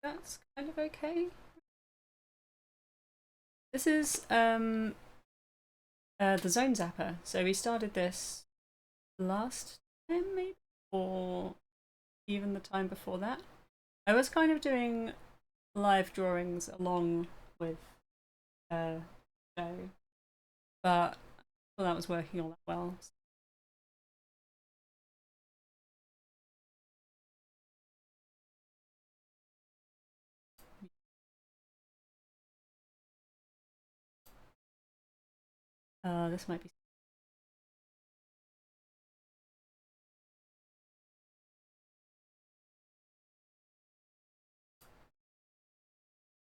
that's kind of okay. This is the Zone Zapper. So we started this last time, maybe, or even the time before that. I was kind of doing live drawings along with show, but well, that was working all that well. This might be.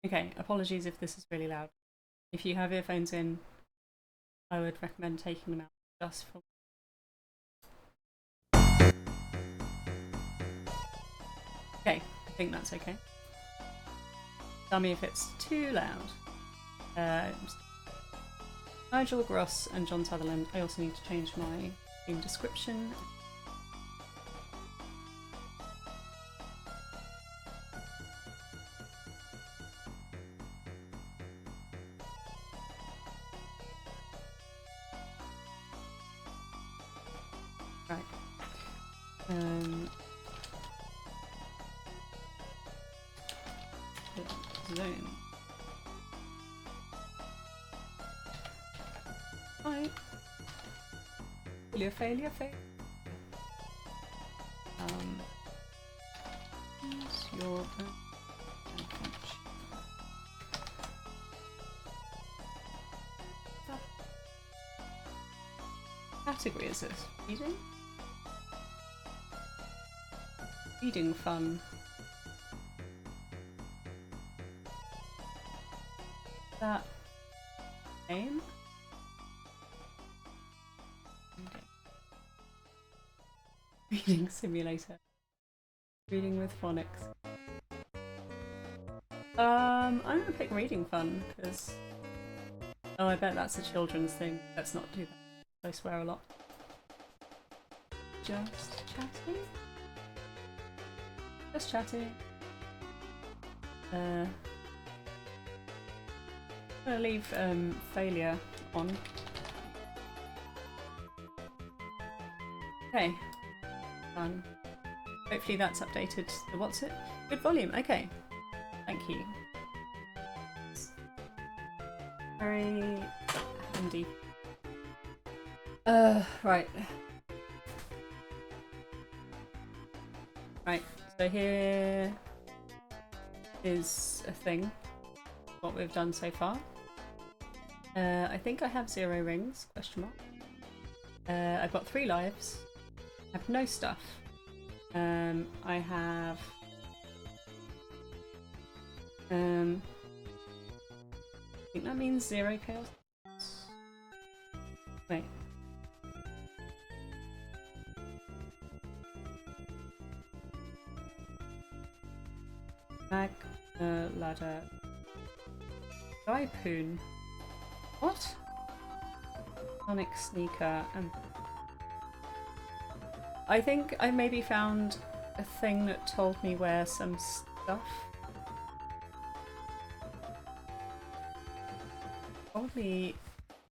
Okay, apologies if this is really loud. If you have earphones in, I would recommend taking them out just for. Okay, I think that's okay. Tell me if it's too loud. Nigel Gross and John Sutherland. I also need to change my stream description. Right. Zone. Hi. Failure. Use your category is this? Reading? Reading fun. That game? Reading simulator. Reading with phonics. I'm gonna pick reading fun because oh, I bet that's a children's thing. Let's not do that. I swear a lot. Just chatting. Just chatting. I'm gonna leave failure on. Okay. Done. Hopefully that's updated the what's it? Good volume, okay. Thank you. Very handy. Right. Right, so here is a thing, what we've done so far. I think I have 0 rings, question mark. I've got 3 lives. I have no stuff. I have I think that means 0 chaos. Wait. Mag ladder. Gaipoon. What? Sonic sneaker and I think I maybe found a thing that told me where some stuff. Probably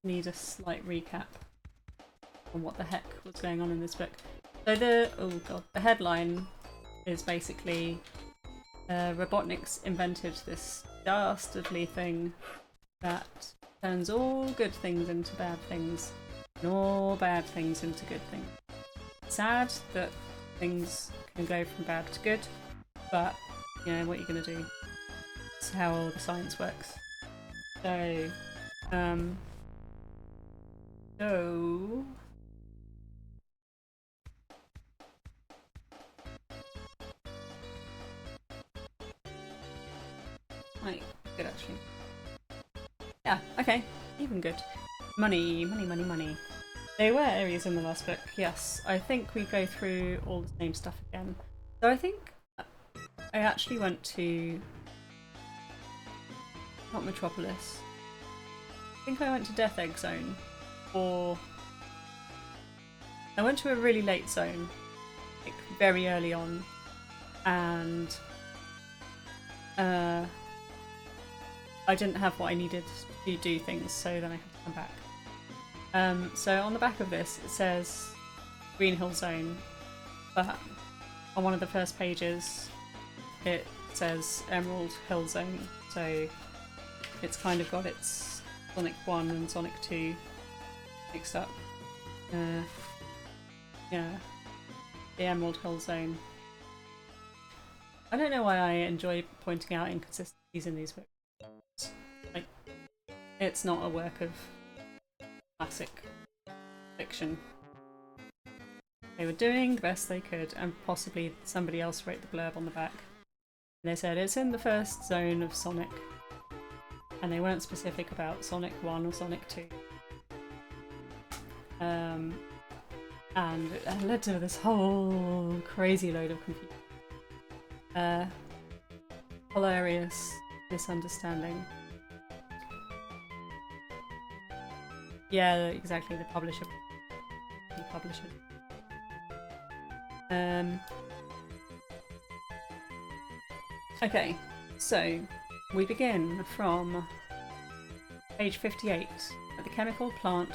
need a slight recap on what the heck was going on in this book. So the headline is basically Robotnik's invented this dastardly thing that turns all good things into bad things and all bad things into good things. Sad that things can go from bad to good, but you know what you're gonna do. It's how all the science works. So, right, good actually. Yeah, okay, even good. Money. There were areas in the last book, yes. I think we go through all the same stuff again. So I think I actually went to... not Metropolis. I think I went to Death Egg Zone. Or... I went to a really late zone. Like, very early on. And... I didn't have what I needed to do things, so then I had to come back. So on the back of this it says Green Hill Zone, but on one of the first pages it says Emerald Hill Zone, so it's kind of got its Sonic 1 and Sonic 2 mixed up. Yeah, the Emerald Hill Zone. I don't know why I enjoy pointing out inconsistencies in these books. Like, it's not a work of classic fiction. They were doing the best they could, and possibly somebody else wrote the blurb on the back. And they said it's in the first zone of Sonic, and they weren't specific about Sonic 1 or Sonic 2. And it led to this whole crazy load of confusion. Hilarious misunderstanding. Yeah, exactly, the publisher. The publisher. Okay, so we begin from page 58 at the chemical plant.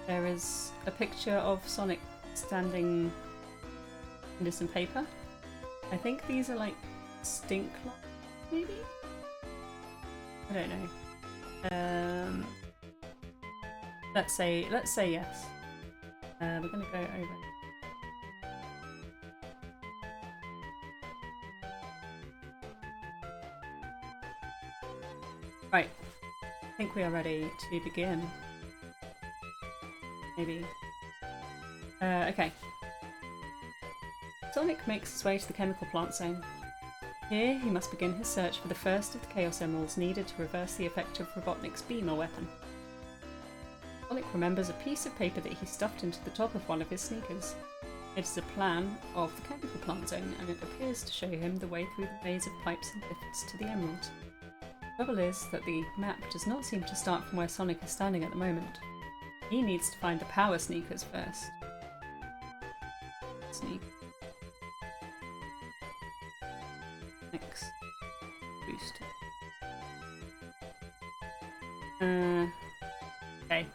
There is a picture of Sonic standing in some paper. I think these are like stink lines, maybe? I don't know. Let's say yes. We're gonna go over. Right. I think we are ready to begin. Maybe. Okay. Sonic makes his way to the chemical plant zone. Here he must begin his search for the first of the Chaos Emeralds needed to reverse the effect of Robotnik's beamer weapon. Sonic remembers a piece of paper that he stuffed into the top of one of his sneakers. It is a plan of the chemical plant zone, and it appears to show him the way through the maze of pipes and lifts to the emerald. The trouble is that the map does not seem to start from where Sonic is standing at the moment. He needs to find the power sneakers first. Sneak. Next. Boost. Okay.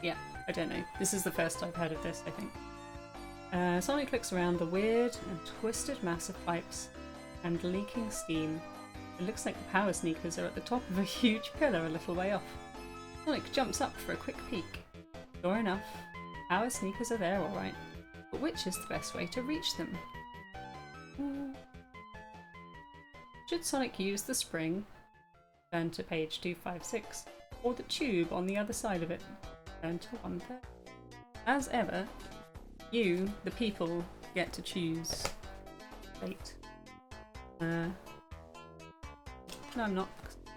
Yeah, I don't know. This is the first I've heard of this, I think. Sonic looks around the weird and twisted mass of pipes and leaking steam. It looks like the power sneakers are at the top of a huge pillar a little way off. Sonic jumps up for a quick peek. Sure enough, power sneakers are there alright. But which is the best way to reach them? Should Sonic use the spring? Turn to page 256. Or the tube on the other side of it? Turn to 130. As ever, you, the people, get to choose fate. No, I'm not.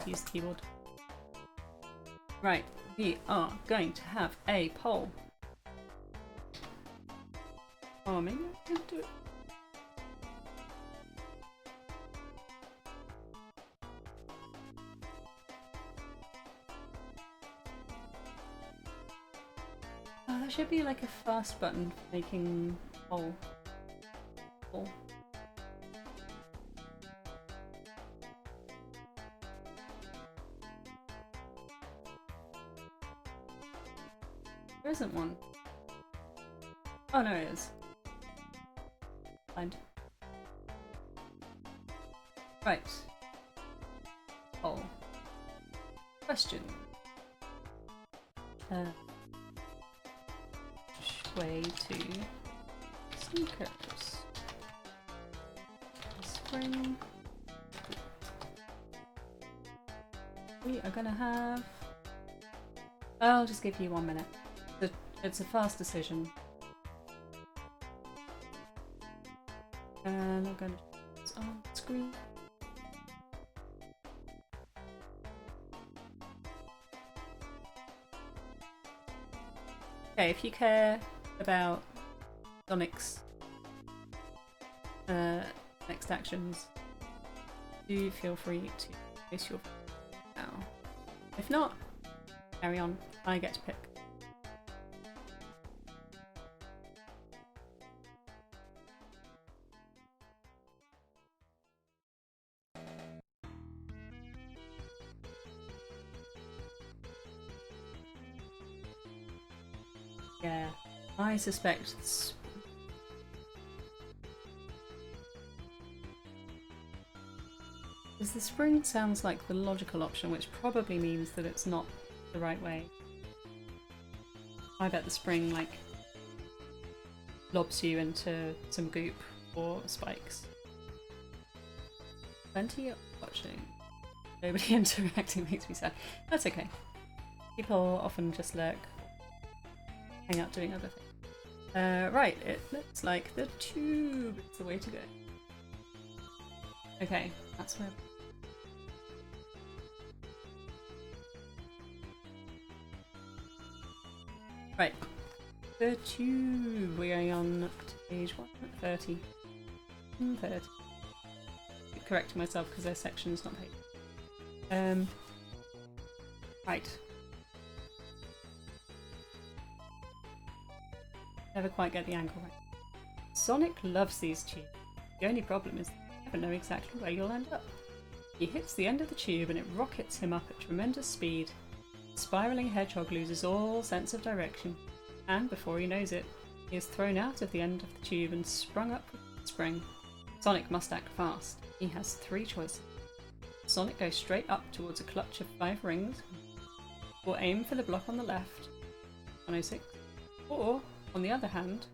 Use the keyboard. Right, we are going to have a poll. Oh, maybe I can do it. There should be like a fast button for making poll. There isn't one. Oh no, it is. Find. Right. Poll. Question. Which way to sneakers? Spring. We are gonna have. I'll just give you 1 minute. It's a fast decision. And I'm going to put this on screen. Okay, if you care about Sonic's next actions, do feel free to place your vote now. If not, carry on. I get to pick. Yeah, I suspect it's... Because the spring sounds like the logical option, which probably means that it's not the right way. I bet the spring, like, lobs you into some goop or spikes. Plenty of watching. Nobody interacting makes me sad. That's okay. People often just lurk, hang out doing other things. Right, it looks like the tube is the way to go. Okay, that's where... Right, the tube. We're going on to page 130. 30. Correcting myself because there's sections, not pages. Right. Never quite get the angle right. Sonic loves these tubes. The only problem is you never know exactly where you'll end up. He hits the end of the tube and it rockets him up at tremendous speed. The spiralling hedgehog loses all sense of direction, and before he knows it, he is thrown out of the end of the tube and sprung up with a spring. Sonic must act fast. He has 3 choices. Sonic goes straight up towards a clutch of 5 rings, or aim for the block on the left, 106, or, on the other hand,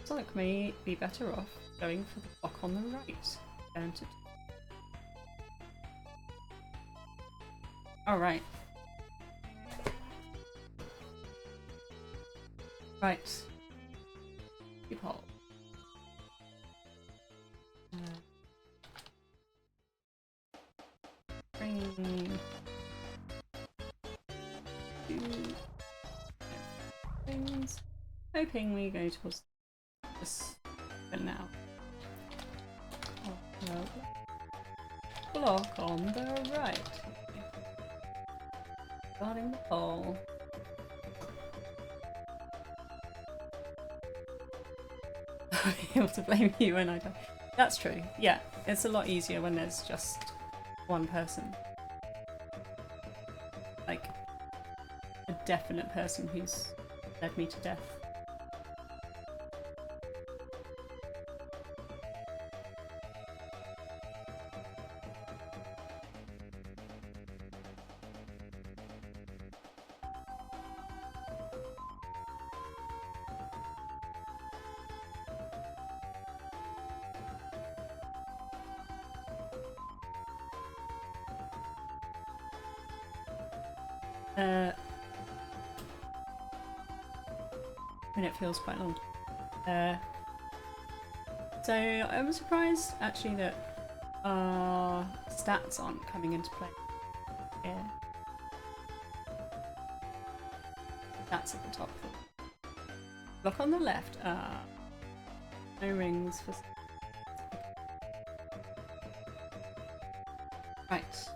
Sonic may be better off going for the block on the right, down to 2. Alright. Right. People. Bring 2 things. Hoping we go towards this for now. Block on the right. Guarding the pole. I'll be able to blame you when I die. That's true. Yeah, it's a lot easier when there's just one person. Like, a definite person who's led me to death. And it feels quite long. So I'm surprised actually that our stats aren't coming into play here. That's at the top. Block on the left. No rings for... Right.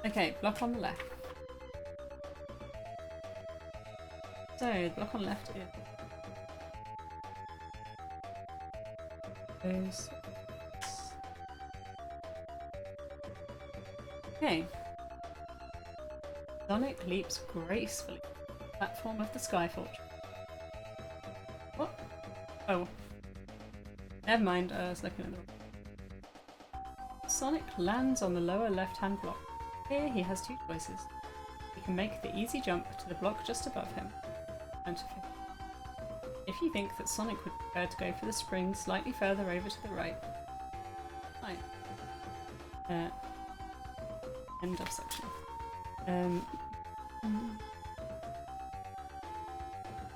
Okay, block on the left. So, the block on the left is... Okay. Sonic leaps gracefully to the platform of the Sky Fortress. What? Oh. Never mind, I was looking at the wrong. Sonic lands on the lower left-hand block. Here he has 2 choices. He can make the easy jump to the block just above him. And to 50. If you think that Sonic would prefer to go for the spring slightly further over to the right. Fine. End of section.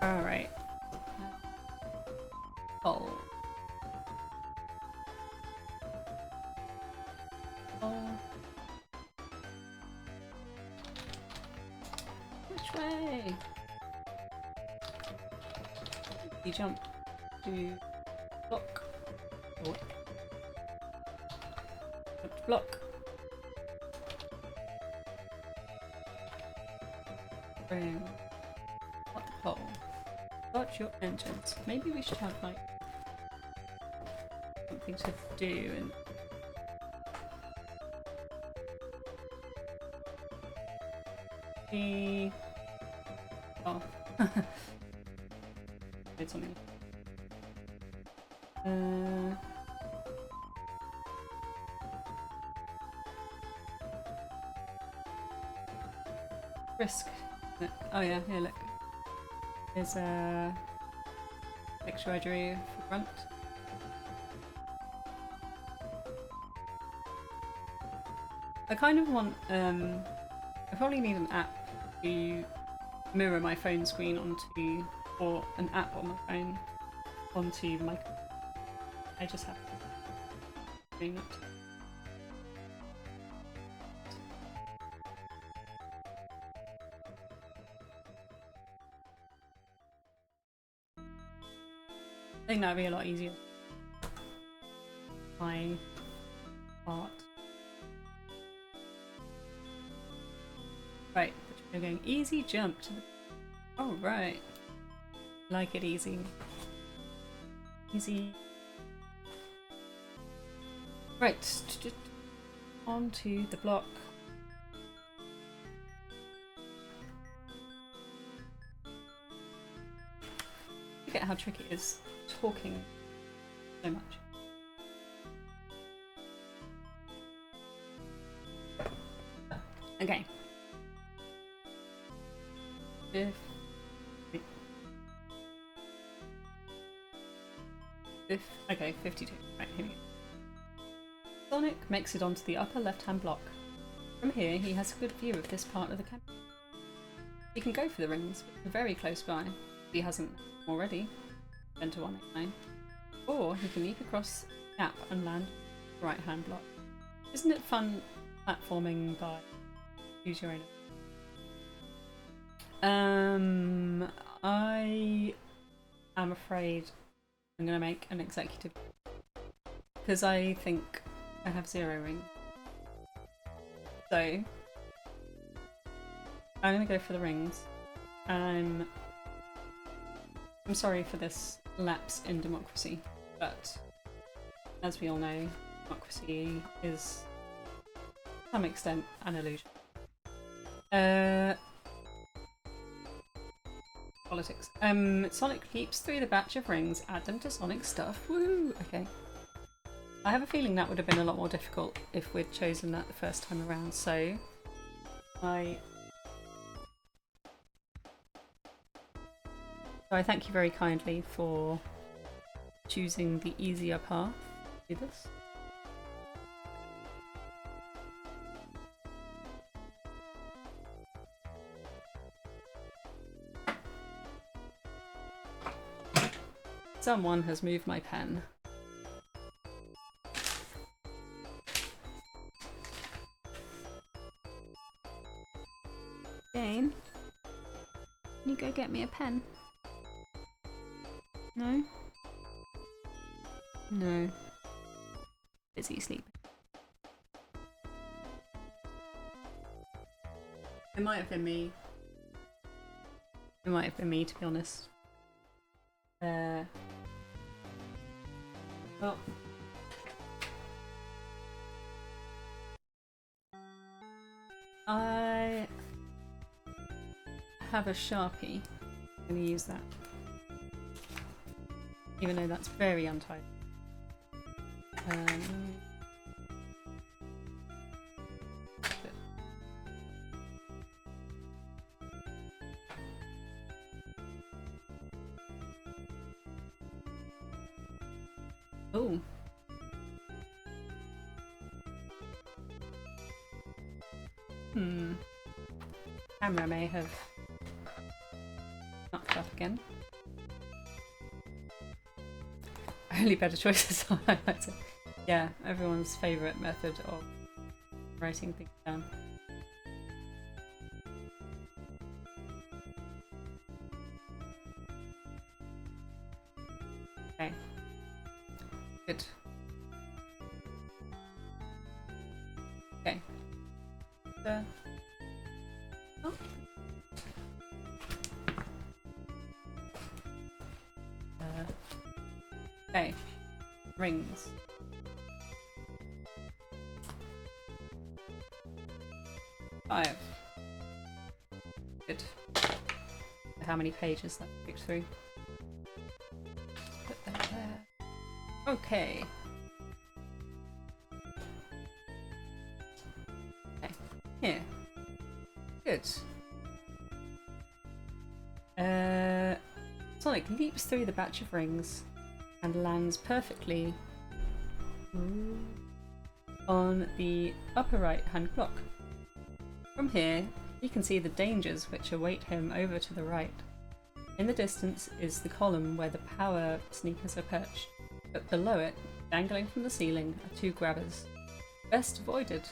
Alright. Oh. Which way? You jump to block. Or jump to block. Bring up the pole. Watch your entrance. Maybe we should have like something to do and the... Oh. Did something. Risk. Oh yeah, here look. There's a picture I drew for front. I kind of want, I probably need an app to mirror my phone screen onto, or an app on my phone onto my, I just have to do that. I think that would be a lot easier. My art. Right, we're going easy jump to the... Oh, right. Like it easy. Easy. Right, onto the block. I forget how tricky it is talking so much. Okay. Okay, 52. Right, here we go. Sonic makes it onto the upper left-hand block. From here, he has a good view of this part of the campus. He can go for the rings, which are very close by, if he hasn't already. Enter 189. Or he can leap across the gap and land on the right-hand block. Isn't it fun platforming by use your own? I am afraid I'm going to make an executive because I think I have 0 rings. So I'm going to go for the rings. I'm sorry for this lapse in democracy, but as we all know, democracy is to some extent an illusion. Politics. Sonic leaps through the batch of rings, add them to Sonic's stuff. Woo! Okay. I have a feeling that would have been a lot more difficult if we'd chosen that the first time around, so I thank you very kindly for choosing the easier path to do this. Someone has moved my pen. Jane, can you go get me a pen? No? No. Busy sleeping. It might have been me. It might have been me, to be honest. Well, I have a Sharpie. I'm going to use that. Even though that's very untidy. Oh. Camera may have knocked up again. Only better choices are highlighted. Yeah, everyone's favourite method of writing things down. Okay. Good. Okay. Oh. Okay. Rings. Five. how many pages that flicked through. Put that there. Okay. Okay. Here. Good. Sonic leaps through the batch of rings and lands perfectly on the upper right hand block. From here, he can see the dangers which await him over to the right. In the distance is the column where the power sneakers are perched, but below it, dangling from the ceiling, are two grabbers. Best avoided.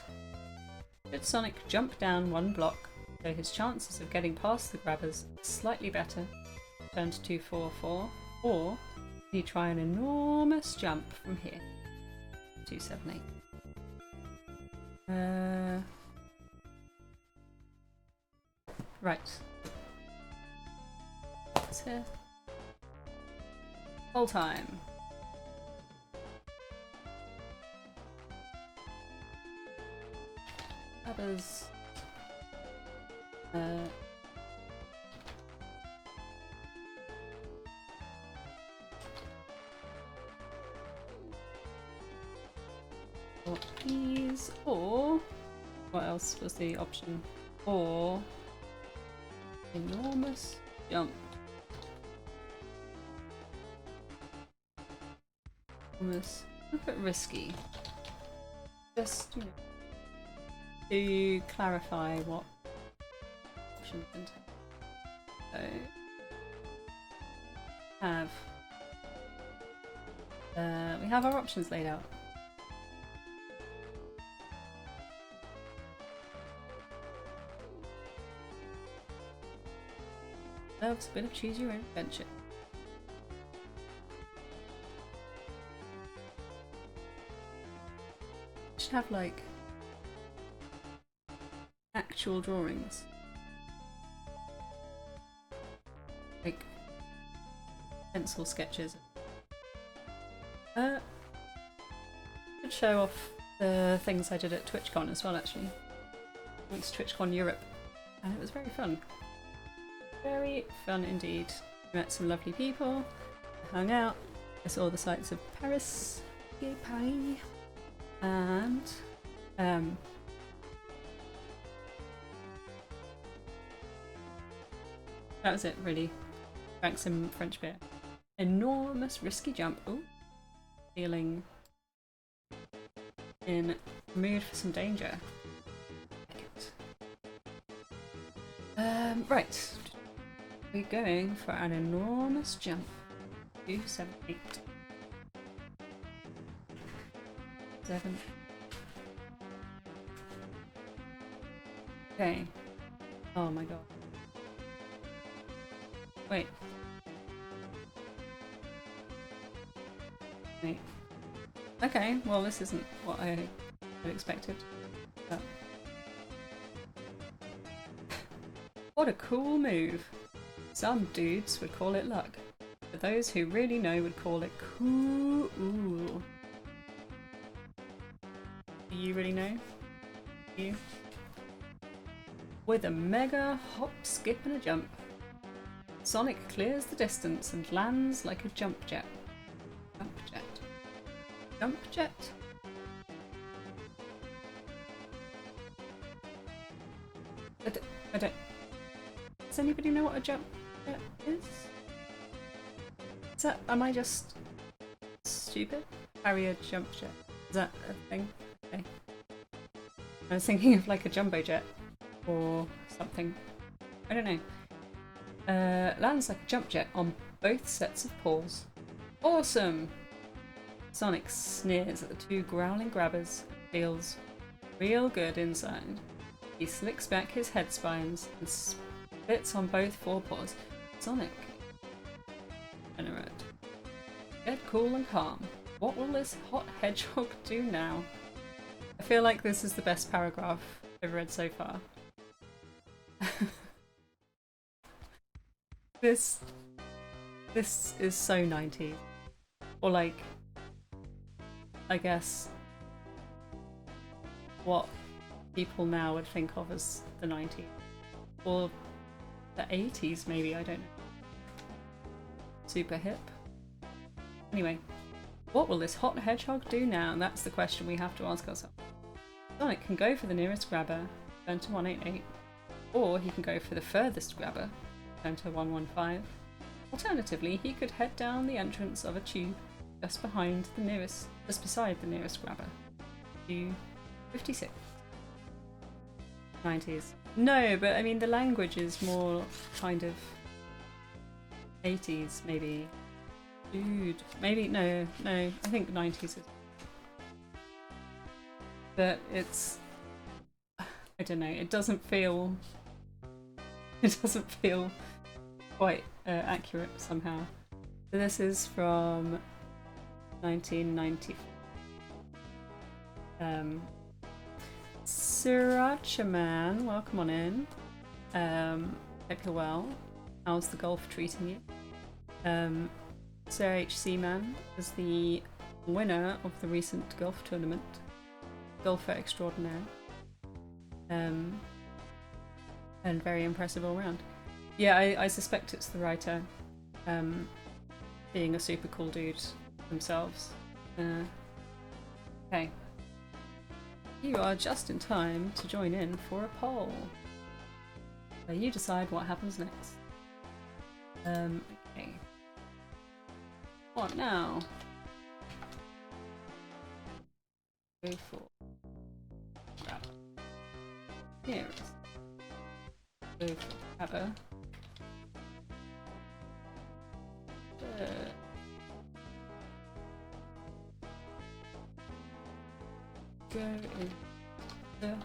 Should Sonic jump down one block, so his chances of getting past the grabbers are slightly better, turn to 244, or you try an enormous jump from here. 278. Right. What's here? Whole time. Others. These, or what else was the option? Or enormous jump. Enormous. A bit risky. Just to clarify what options entail. So we have our options laid out. Loves a bit of choose your own adventure. Should have like actual drawings, like pencil sketches. Could show off the things I did at TwitchCon as well. Actually, I went to TwitchCon Europe, and it was very fun. Very fun indeed. Met some lovely people, hung out, I saw the sights of Paris, yay Paris, and that was it really. Drank some French beer. Enormous risky jump. Ooh. Feeling in mood for some danger. Right. We're going for an enormous jump. 278. 7. Okay. Oh my god. Wait. Wait. Okay, well this isn't what I had expected. But what a cool move. Some dudes would call it luck, but those who really know would call it cool. Do you really know? You? With a mega hop, skip and a jump, Sonic clears the distance and lands like a jump jet. Jump jet. Jump jet? I don't... Does anybody know what a jump jet is? Is that... Am I just stupid? Carry a jump jet. Is that a thing? Okay. I was thinking of like a jumbo jet or something. I don't know. Lands like a jump jet on both sets of paws. Awesome! Sonic sneers at the two growling grabbers and feels real good inside. He slicks back his head spines and spits on both forepaws. Sonic. Generate. Get cool and calm. What will this hot hedgehog do now? I feel like this is the best paragraph I've read so far. This is so 90s. Or like, I guess, what people now would think of as the 90s. Or the 80s maybe, I don't know. Super hip. Anyway, what will this hot hedgehog do now? That's the question we have to ask ourselves. Sonic can go for the nearest grabber, turn to 188, or he can go for the furthest grabber, turn to 115. Alternatively, he could head down the entrance of a tube just beside the nearest grabber. 256. 90s. No, but I mean the language is more kind of 80s maybe. Dude, maybe no, I think 90s is. But it's, I don't know, it doesn't feel quite accurate somehow. So this is from 1994. Sriracha Man, welcome on in. Hope you're well. How's the golf treating you? Sir HC Man is the winner of the recent golf tournament. Golfer extraordinaire. And very impressive all round. Yeah, I suspect it's the writer being a super cool dude themselves. Okay. You are just in time to join in for a poll, where you decide what happens next. Okay. What now? Go for grabber. Here it is. Go for grabber. Go in the...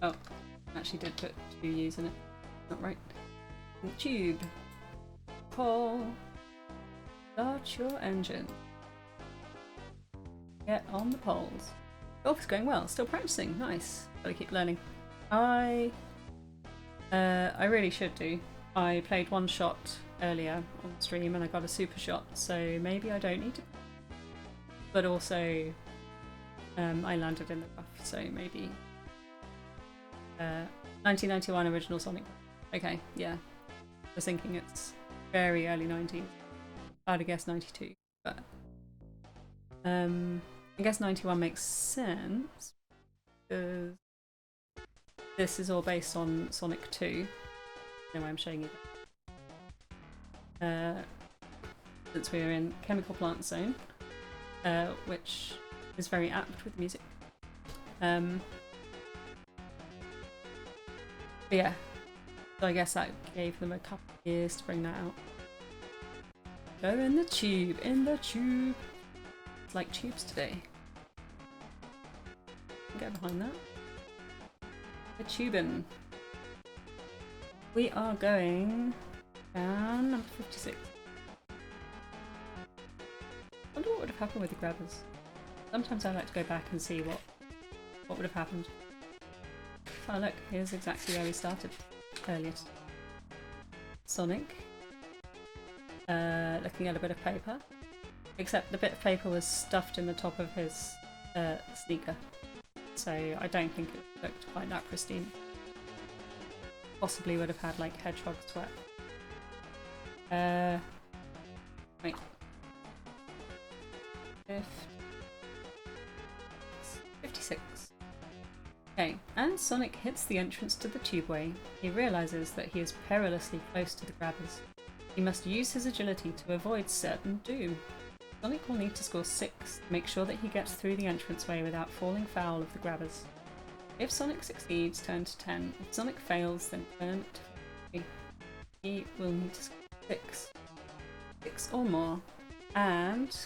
Oh, actually did put 2 U's in it. Not right. Tube. Pull. Start your engine. Get on the poles. Golf is going well. Still practicing. Nice. Gotta keep learning. I really should do. I played one shot earlier on stream and I got a super shot, so maybe I don't need to. But also, I landed in the rough, so maybe 1991 original Sonic. Okay, yeah. I was thinking it's very early 90s. I'd guess 92, but I guess 91 makes sense because this is all based on Sonic 2. No, I'm showing you that. Since we're in Chemical Plant Zone, which is very apt with music. But yeah, so I guess that gave them a couple of years to bring that out. Go in the tube, It's like tubes today. Get behind that. The tubing. We are going down number 56. I wonder what would have happened with the grabbers. Sometimes I like to go back and see what would have happened. Oh look, here's exactly where we started earlier. Sonic. Looking at a bit of paper. Except the bit of paper was stuffed in the top of his sneaker. So I don't think it looked quite that pristine. Possibly would have had like hedgehog sweat. Wait. 56. Okay, as Sonic hits the entrance to the tubeway, he realizes that he is perilously close to the grabbers. He must use his agility to avoid certain doom. Sonic will need to score 6 to make sure that he gets through the entranceway without falling foul of the grabbers. If Sonic succeeds, turn to 10. If Sonic fails, then turn to 3. He will need to score 6. 6 or more. And,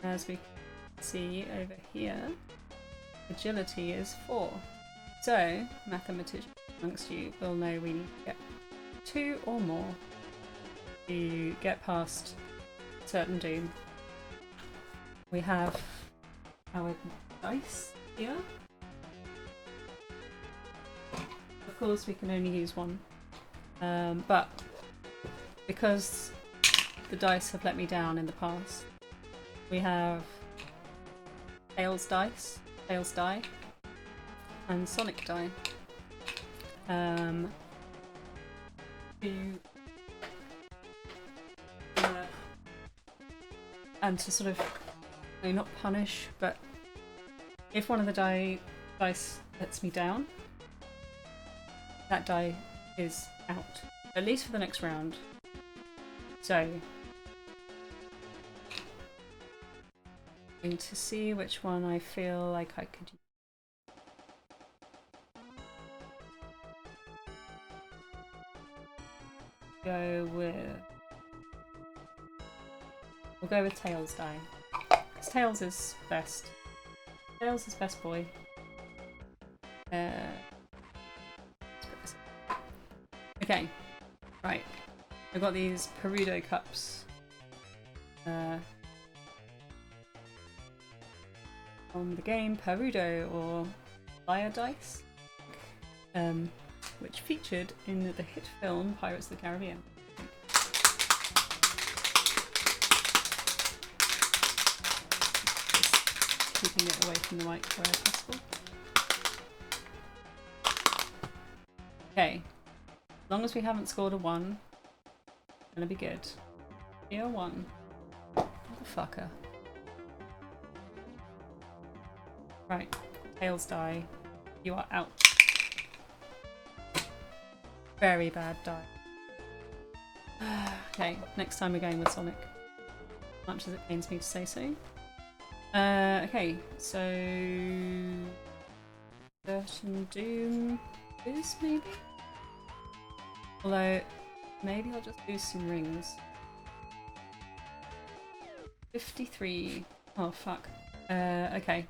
as we can see over here, agility is 4. So, mathematicians amongst you will know we need to get 2 or more to get past certain doom. We have our dice here. Of course we can only use one, but because the dice have let me down in the past, we have Tails die, and Sonic die. to and to sort of, no, not punish, but if one of the dice lets me down, that die is out, at least for the next round. So, I'm going to see which one I feel like I could use. We'll go with Tails die. Because Tails is best. Tails is best boy. Okay, right. I've got these Perudo cups. On the game Perudo, or Liar Dice, which featured in the hit film Pirates of the Caribbean. Just keeping it away from the mic where possible. Okay, as long as we haven't scored a 1, it's gonna be good. Here, 1. Motherfucker. Right, Tails die. You are out. Very bad die. Okay, next time we're going with Sonic. Much as it pains me to say so. Okay, so Certain Doom is maybe? Although, maybe I'll just do some rings. 53. Oh fuck. Okay.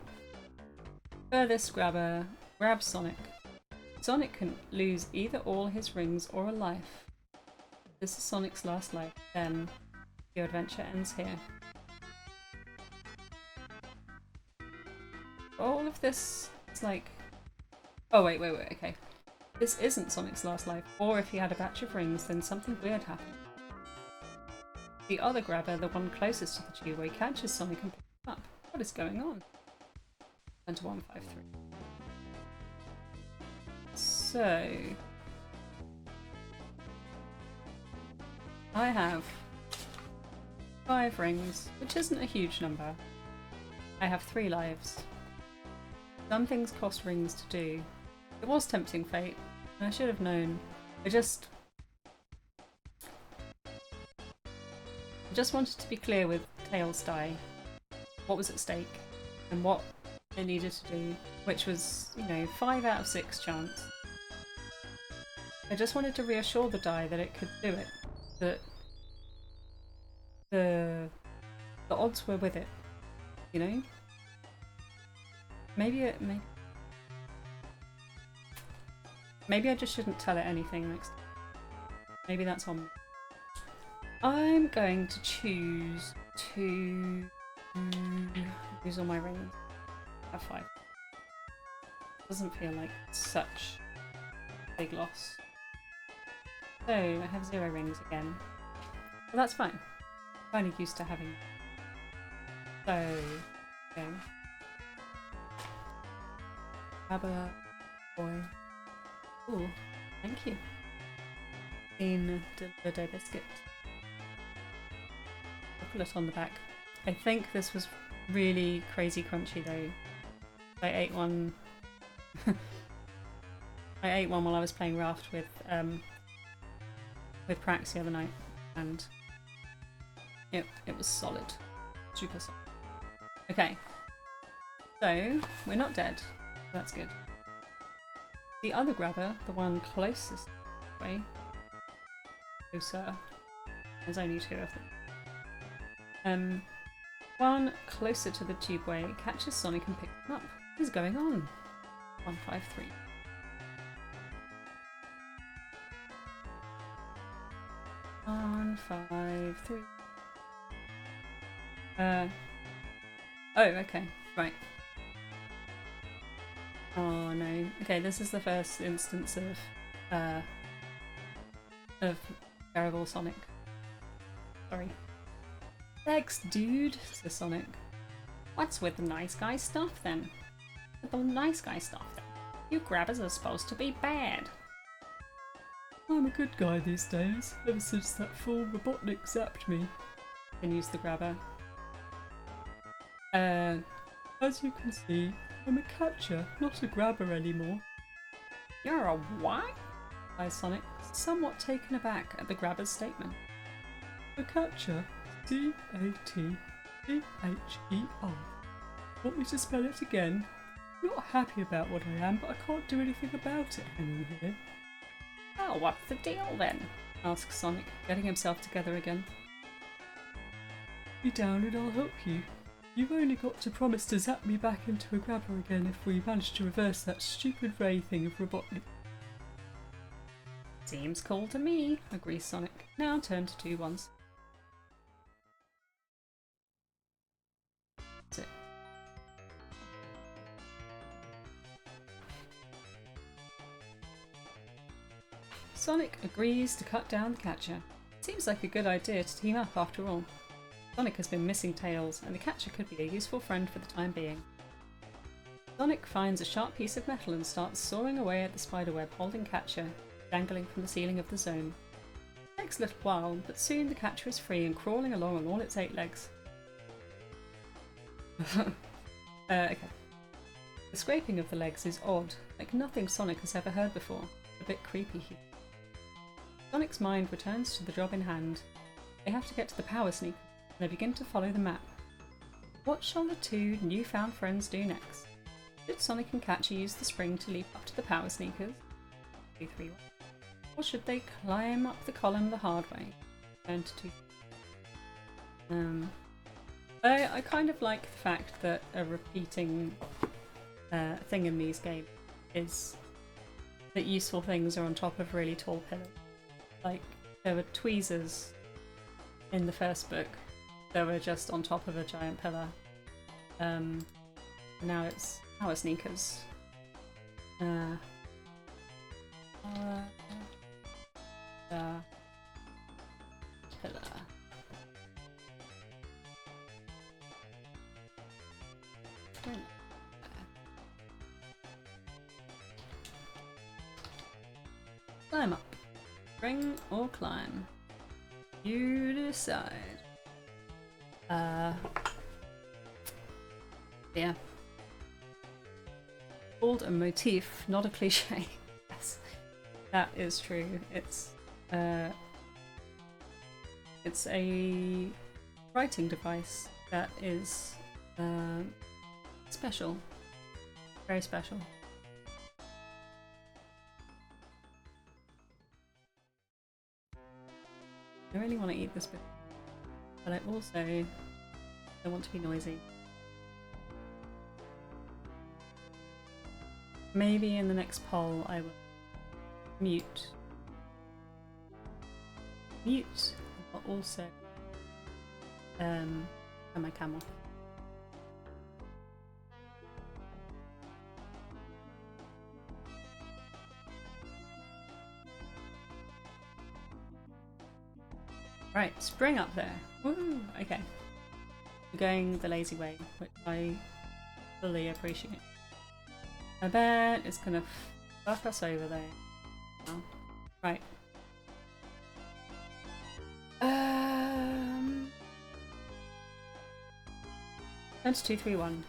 Furthest grabber grabs Sonic. Sonic can lose either all his rings or a life. This is Sonic's last life, then your adventure ends here. All of this is like... Oh wait, okay. This isn't Sonic's last life, or if he had a batch of rings, then something weird happened. The other grabber, the one closest to the tubeway, catches Sonic and picks him up. What is going on? And to 153. So... I have 5 rings, which isn't a huge number. I have 3 lives. Some things cost rings to do. It was tempting fate, and I should have known. I just wanted to be clear with Tails die what was at stake and what it needed to do, which was, you know, 5 out of 6 chance. I just wanted to reassure the die that it could do it, that the odds were with it, you know? Maybe I just shouldn't tell it anything next time. Maybe that's on me. I'm going to choose to use all my rings. I have 5. Doesn't feel like such a big loss. So I have 0 rings again. Well, that's fine. I'm kind of used to having. So, okay. Grabber boy. Ooh, thank you. In the biscuit. Chocolate on the back. I think this was really crazy crunchy though. I ate one. I ate one while I was playing Raft with Prax the other night, and it was solid, super solid. Okay, so we're not dead. That's good. The other grabber, the one closest way, closer. There's only 2 of them. One closer to the tubeway catches Sonic and picks him up. What is going on? 153. One, 5, 3. Oh, okay, right. Oh no. Okay, this is the first instance of terrible Sonic. Sorry. Thanks, dude, says Sonic. What's with the nice guy stuff then? With the nice guy stuff then? You grabbers are supposed to be bad. I'm a good guy these days, ever since that fool Robotnik zapped me. Continues the grabber. As you can see, I'm a catcher, not a grabber anymore. You're a what? Replies Sonic, somewhat taken aback at the grabber's statement. A catcher? C-A-T-C-H-E-R. Want me to spell it again? I'm not happy about what I am, but I can't do anything about it, hanging here. Oh, what's the deal then? Asks Sonic, getting himself together again. Be down and I'll help you. You've only got to promise to zap me back into a grabber again if we manage to reverse that stupid ray thing of Robotnik. Seems cool to me, agrees Sonic. Now turn to 2-1. That's it. Sonic agrees to cut down the catcher. Seems like a good idea to team up after all. Sonic has been missing Tails, and the catcher could be a useful friend for the time being. Sonic finds a sharp piece of metal and starts sawing away at the spiderweb holding Catcher, dangling from the ceiling of the zone. It takes a little while, but soon the Catcher is free and crawling along on all its 8 legs. Okay. The scraping of the legs is odd, like nothing Sonic has ever heard before. A bit creepy here. Sonic's mind returns to the job in hand. They have to get to the power sneaker. They begin to follow the map. What shall the two newfound friends do next? Should Sonic and Catcher use the spring to leap up to the power sneakers? 2, 3, 1. Or should they climb up the column the hard way? Turn to 2. I kind of like the fact that a repeating thing in these games is that useful things are on top of really tall pillars. Like, there were tweezers in the first book. They were just on top of a giant pillar. Now it's power sneakers. Pillar. Climb up. Spring or climb. You decide. Yeah. Called a motif, not a cliche. Yes, that is true. It's a writing device that is special, very special. I really want to eat this bit, but I also don't want to be noisy. Maybe in the next poll I will mute, but also turn my cam off. Right, spring up there. Woo! Okay. We're going the lazy way, which I fully appreciate. I bet it's gonna fuck us over there. Oh. Right. Turn to 2, 3, 1.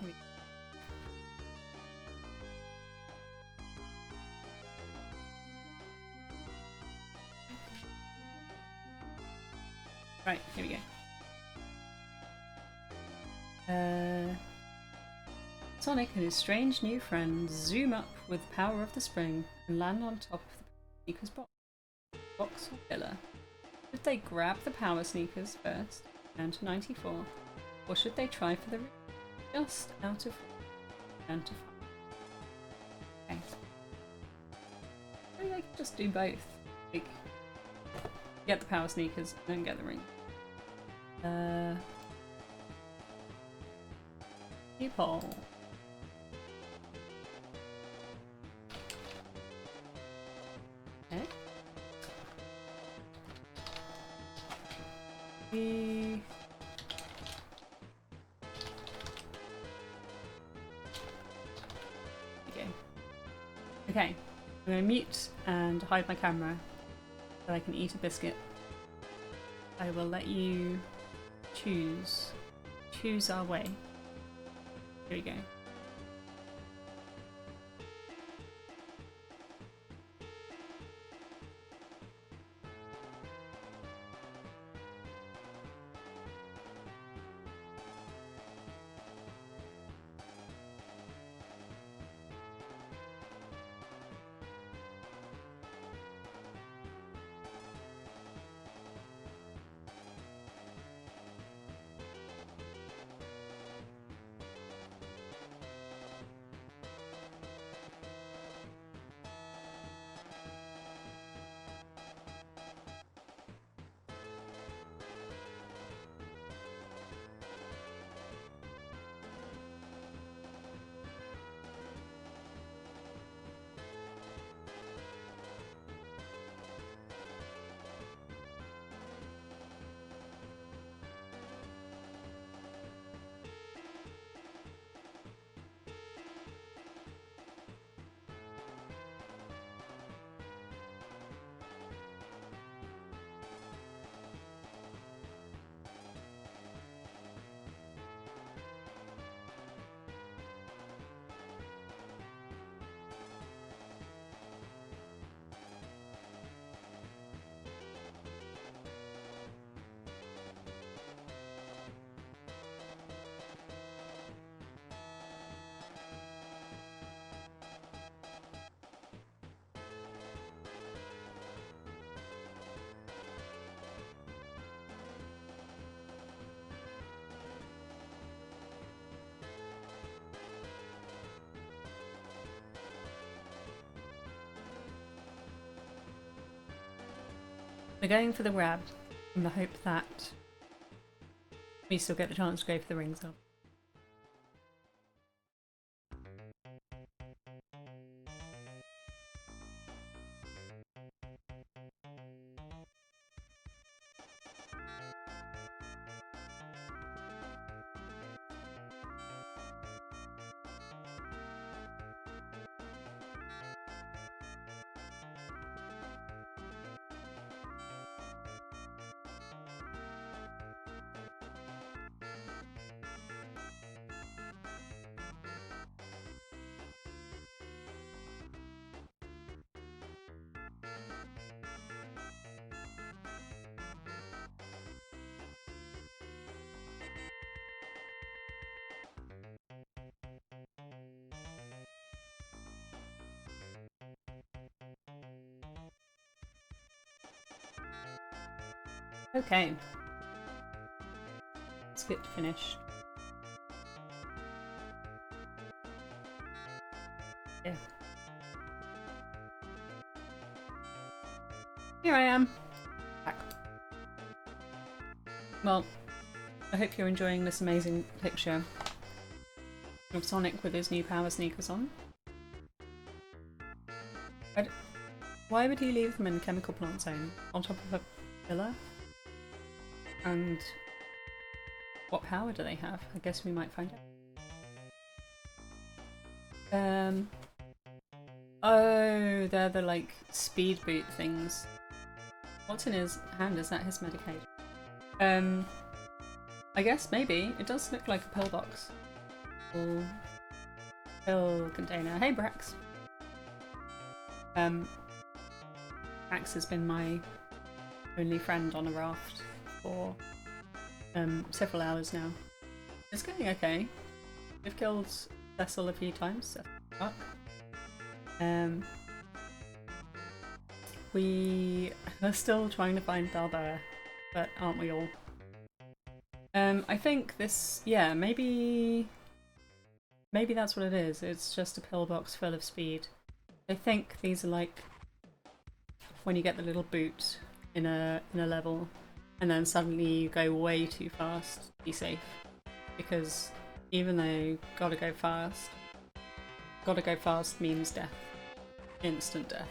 Right, here we go. Sonic and his strange new friend zoom up with the power of the spring and land on top of the sneakers box or pillar. Should they grab the power sneakers first, down to 94, or should they try for the just out of down to 5? Okay. Maybe I could just do both. Like, get the power sneakers and then get the ring. New poll. Okay. Okay. I'm gonna mute and hide my camera that I can eat a biscuit. I will let you choose our way. Here we go. We're going for the grab in the hope that we still get the chance to go for the rings up. Okay. Skip finished. Yeah. Here I am. Back. Well, I hope you're enjoying this amazing picture of Sonic with his new power sneakers on. Why would he leave them in the chemical plant zone? On top of a pillar? And what power do they have? I guess we might find out. Oh, they're the like speed boot things. What's in his hand? Is that his Medicaid? I guess maybe. It does look like a pillbox. Pill container. Hey Brax. Brax has been my only friend on a raft for several hours now. It's going okay. We've killed Cecil a few times. Fuck. We are still trying to find Balboa, but aren't we all? I think this, yeah, maybe that's what it is. It's just a pillbox full of speed. I think these are like when you get the little boot in a level, and then suddenly you go way too fast to be safe. Because even though gotta go fast means death. Instant death.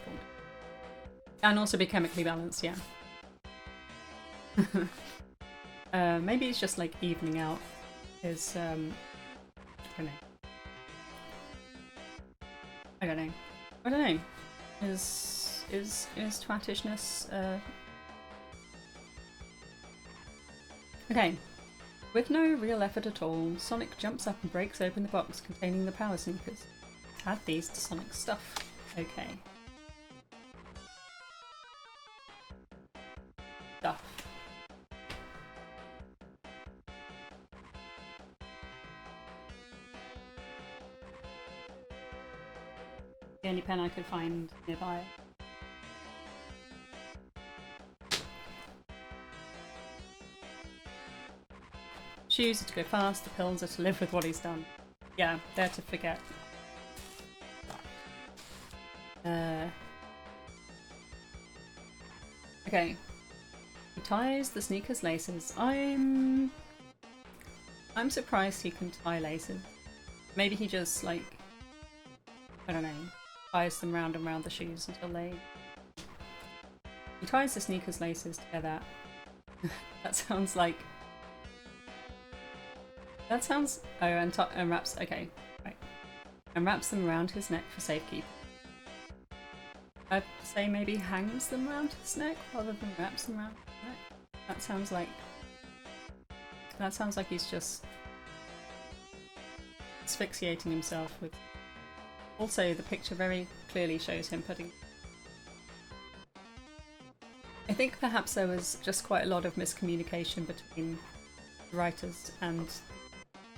And also be chemically balanced, yeah. Maybe it's just like evening out his, I don't know. His is twattishness. Okay. With no real effort at all, Sonic jumps up and breaks open the box containing the power sneakers. Add these to Sonic's stuff. Okay. Stuff. The only pen I could find nearby. Shoes are to go fast, the pills are to live with what he's done. Yeah, they're to forget. Okay. He ties the sneakers laces. I'm surprised he can tie laces. Maybe he just, like, I don't know, ties them round and round the shoes until they... He ties the sneakers laces together. That sounds like... That sounds... Oh, and wraps... Okay, right. And wraps them around his neck for safekeeping. I'd say maybe hangs them around his neck rather than wraps them around his neck. That sounds like... That sounds like he's just... asphyxiating himself with... Also, the picture very clearly shows him putting... I think perhaps there was just quite a lot of miscommunication between the writers and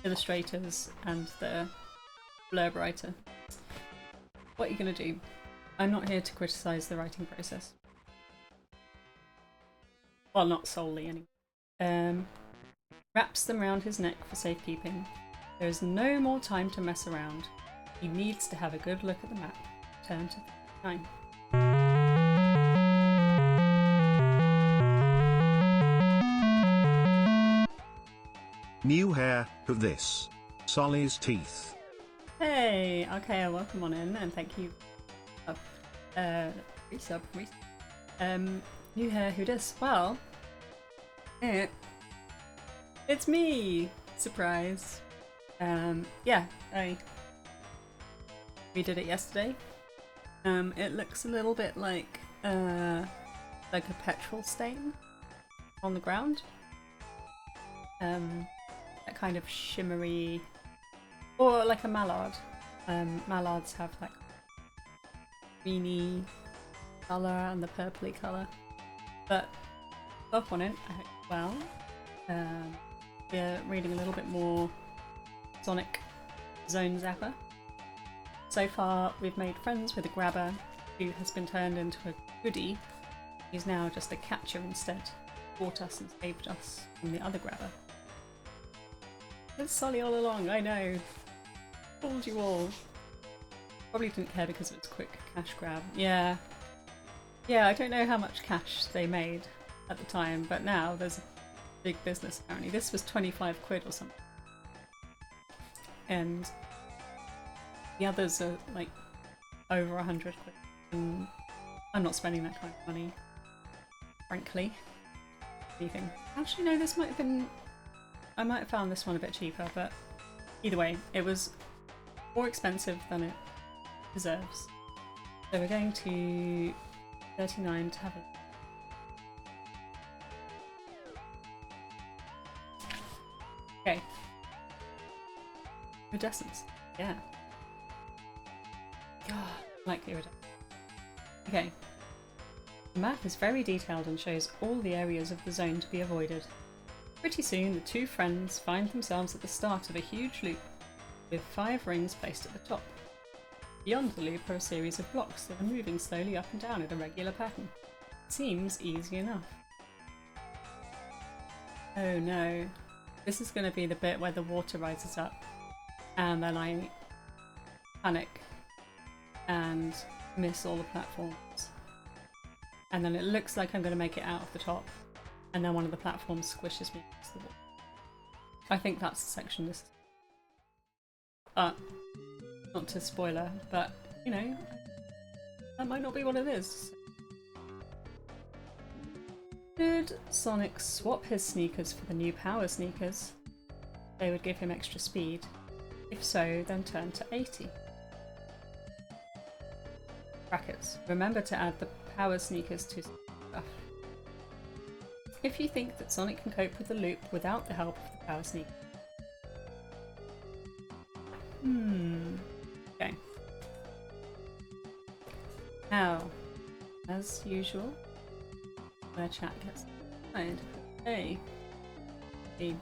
illustrators and the blurb writer. What are you going to do? I'm not here to criticise the writing process. Well, not solely anyway. Wraps them round his neck for safekeeping. There is no more time to mess around. He needs to have a good look at the map. Turn to 39. New hair, of this. Solly's teeth. Hey! Okay, welcome on in and thank you. Resub. New hair, who dis? Well, it's me! Surprise. Yeah, we did it yesterday. It looks a little bit like a petrol stain on the ground. That kind of shimmery, or like a mallard. Mallards have like greeny colour and the purpley colour. But up on it, I hope well. We're reading a little bit more Sonic Zone Zapper. So far we've made friends with a grabber who has been turned into a goodie. He's now just a catcher instead. Caught us and saved us from the other grabber. It's Solly all along, I know. Fooled you all. Probably didn't care because it was a quick cash grab. Yeah. Yeah, I don't know how much cash they made at the time, but now there's a big business apparently. This was 25 quid or something. And the others are like over 100 quid. And I'm not spending that kind of money, frankly. Anything. Actually, no, this might have been... I might have found this one a bit cheaper, but either way, it was more expensive than it deserves. So we're going to 39 to have a... Okay. Iridescence. Yeah. God, I like iridescence. Okay. The map is very detailed and shows all the areas of the zone to be avoided. Pretty soon, the two friends find themselves at the start of a huge loop, with 5 rings placed at the top. Beyond the loop are a series of blocks that are moving slowly up and down in a regular pattern. Seems easy enough. Oh no. This is going to be the bit where the water rises up, and then I panic and miss all the platforms. And then it looks like I'm going to make it out of the top. And then one of the platforms squishes me against the wall. I think that's the section this is. Not to spoiler, but, you know, that might not be what it is. Should Sonic swap his sneakers for the new power sneakers? They would give him extra speed. If so, then turn to 80. Brackets. Remember to add the power sneakers to stuff. If you think that Sonic can cope with the loop without the help of the power sneaker. Okay. Now, as usual, where chat gets inside. Hey. Hey.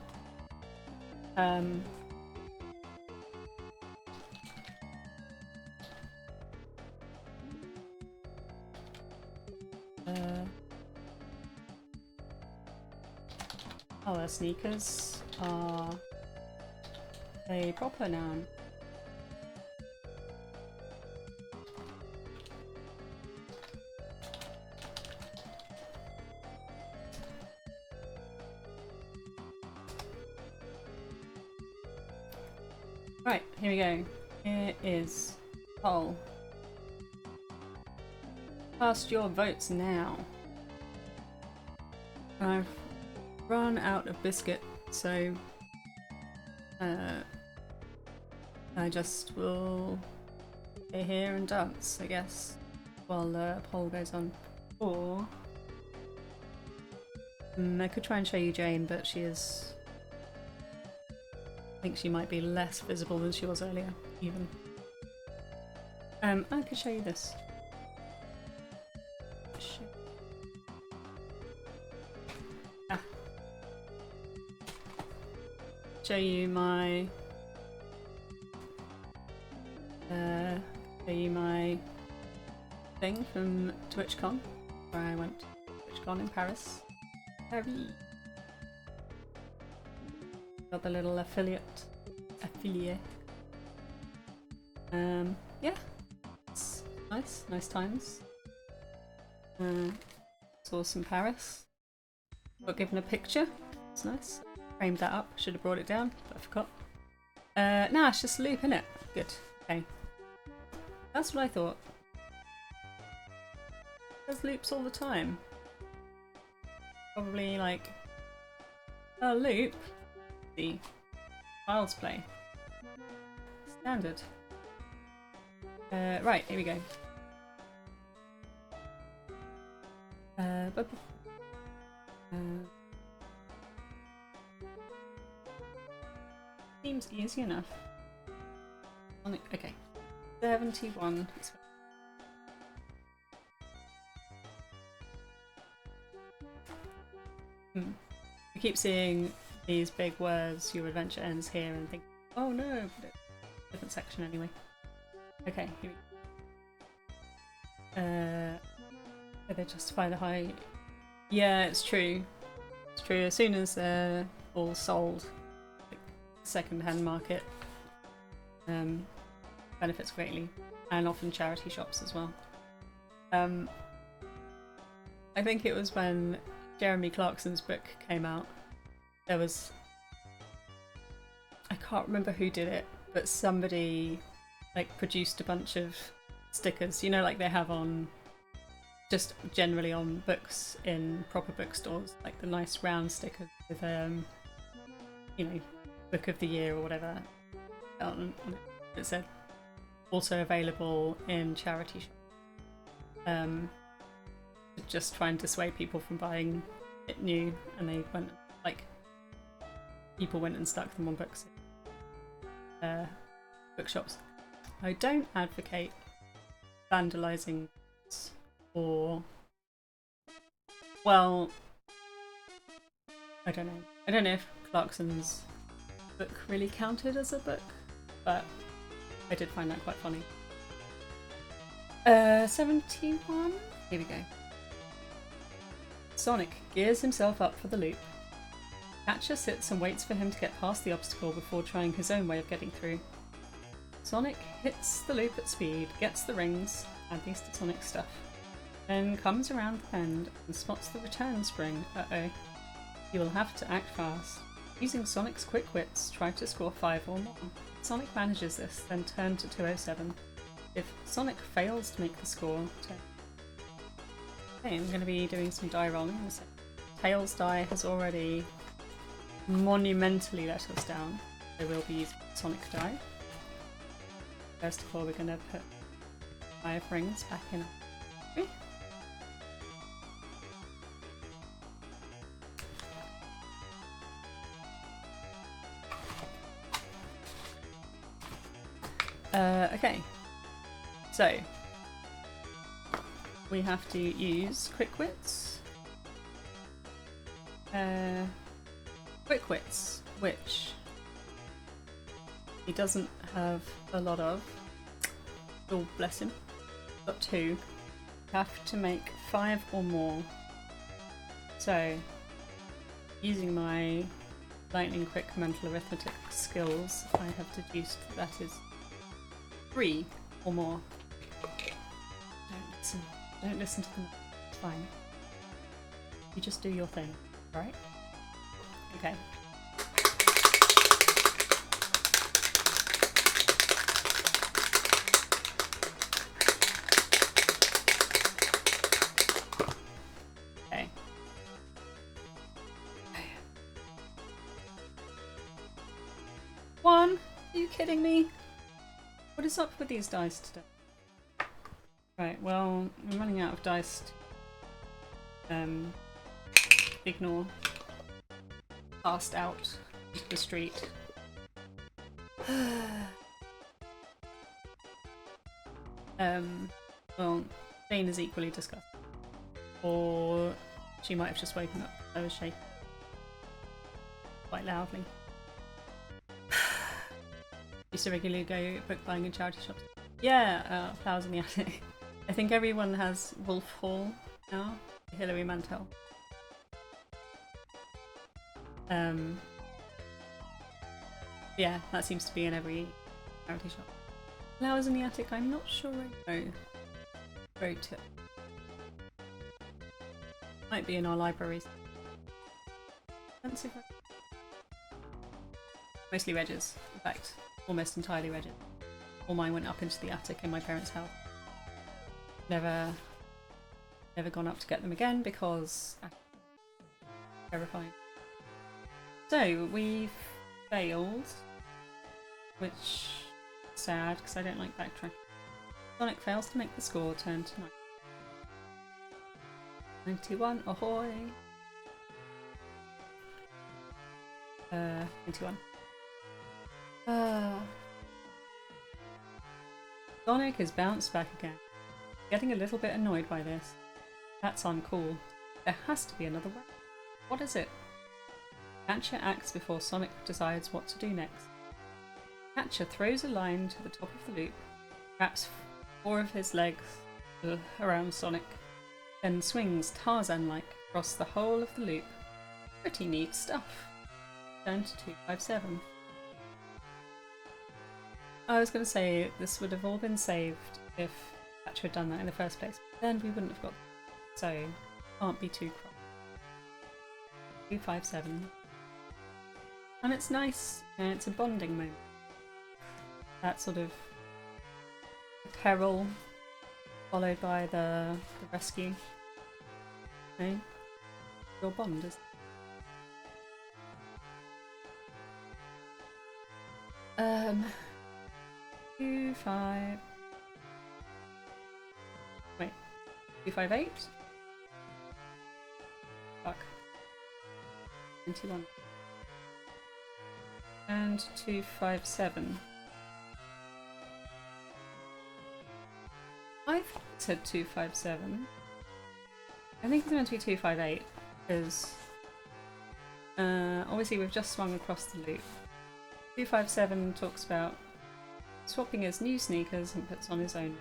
Our sneakers are a proper noun. Right, here we go. Here is poll. Cast your votes now. I've run out of biscuit, so I just will stay here and dance, I guess, while the poll goes on. Or I could try and show you Jane, but she is... I think she might be less visible than she was earlier, even. I could show you this. Show you my thing from TwitchCon, where I went to TwitchCon in Paris. Paris. Got the little affiliate. Yeah, it's nice times. Saw some Paris. Got given a picture. It's nice. Framed that up. Should have brought it down, but I forgot. Nah, it's just a loop, innit? Good. Okay. That's what I thought. There's loops all the time. Probably like a loop. The Child's Play. Standard. Right, here we go. Seems easy enough. Okay. 71. I keep seeing these big words, your adventure ends here, and think, oh no, but it's a different section anyway. Okay, here we go. They justify the high... Yeah, it's true. It's true. As soon as they're all sold, like, second-hand market benefits greatly, and often charity shops as well. I think it was when Jeremy Clarkson's book came out. There was... I can't remember who did it, but somebody like produced a bunch of stickers, you know, like they have on... just generally on books in proper bookstores, like the nice round stickers with, you know, Book of the Year or whatever on it. It said also available in charity shops. Just trying to dissuade people from buying it new, and they went, like, people went and stuck them on books, bookshops. I don't advocate vandalising or, well, I don't know. I don't know if Clarkson's book really counted as a book, but I did find that quite funny. 71? Here we go. Sonic gears himself up for the loop. Catcher sits and waits for him to get past the obstacle before trying his own way of getting through. Sonic hits the loop at speed, gets the rings, add these to Sonic's stuff, then comes around the bend and spots the return spring. Uh-oh. You will have to act fast. Using Sonic's quick wits, try to score 5 or more. Sonic manages this, then turn to 207. If Sonic fails to make the score, okay, I'm going to be doing some die rolling in a second. Tails die has already monumentally let us down, so we'll be using Sonic die. First of all, we're going to put 5 rings back in. Okay. So we have to use quick wits. Quick wits, which he doesn't have a lot of. Oh, bless him. Got 2. Have to make 5 or more. So, using my lightning quick mental arithmetic skills, I have deduced that is 3 or more. Don't listen to them. It's fine. You just do your thing, right? Okay. Okay. One? Are you kidding me? What is up with these dice today? Right, well, I'm running out of dice to ignore. Passed out into the street. Well, Jane is equally disgusting. Or she might have just woken up. I was shaking quite loudly. Used to regularly go book buying in charity shops. Yeah, Flowers in the Attic. I think everyone has Wolf Hall now. Hilary Mantel. Yeah, that seems to be in every charity shop. Flowers in the Attic, I'm not sure I know. Wrote it. Might be in our libraries. Mostly Regis, in fact, almost entirely Regis. All mine went up into the attic in my parents' house. Never gone up to get them again because terrifying. So we've failed, which is sad because I don't like backtracking. Sonic fails to make the score, turn to 91. Ahoy! 91. Sonic is bounced back again. Getting a little bit annoyed by this. That's uncool. There has to be another way. What is it? Catcher acts before Sonic decides what to do next. Catcher throws a line to the top of the loop, wraps 4 of his legs around Sonic, then swings Tarzan-like across the whole of the loop. Pretty neat stuff. Turn to 257. I was going to say this would have all been saved if Catcher had done that in the first place, but then we wouldn't have got that. So, can't be too cross. 257. And it's nice, and it's a bonding moment. That sort of peril followed by the rescue. Okay? Your bond is. 258? Fuck. 21. And 257. I think it said 257. I think it's meant to be 258 because obviously we've just swung across the loop. 257 talks about swapping his new sneakers and puts on his own.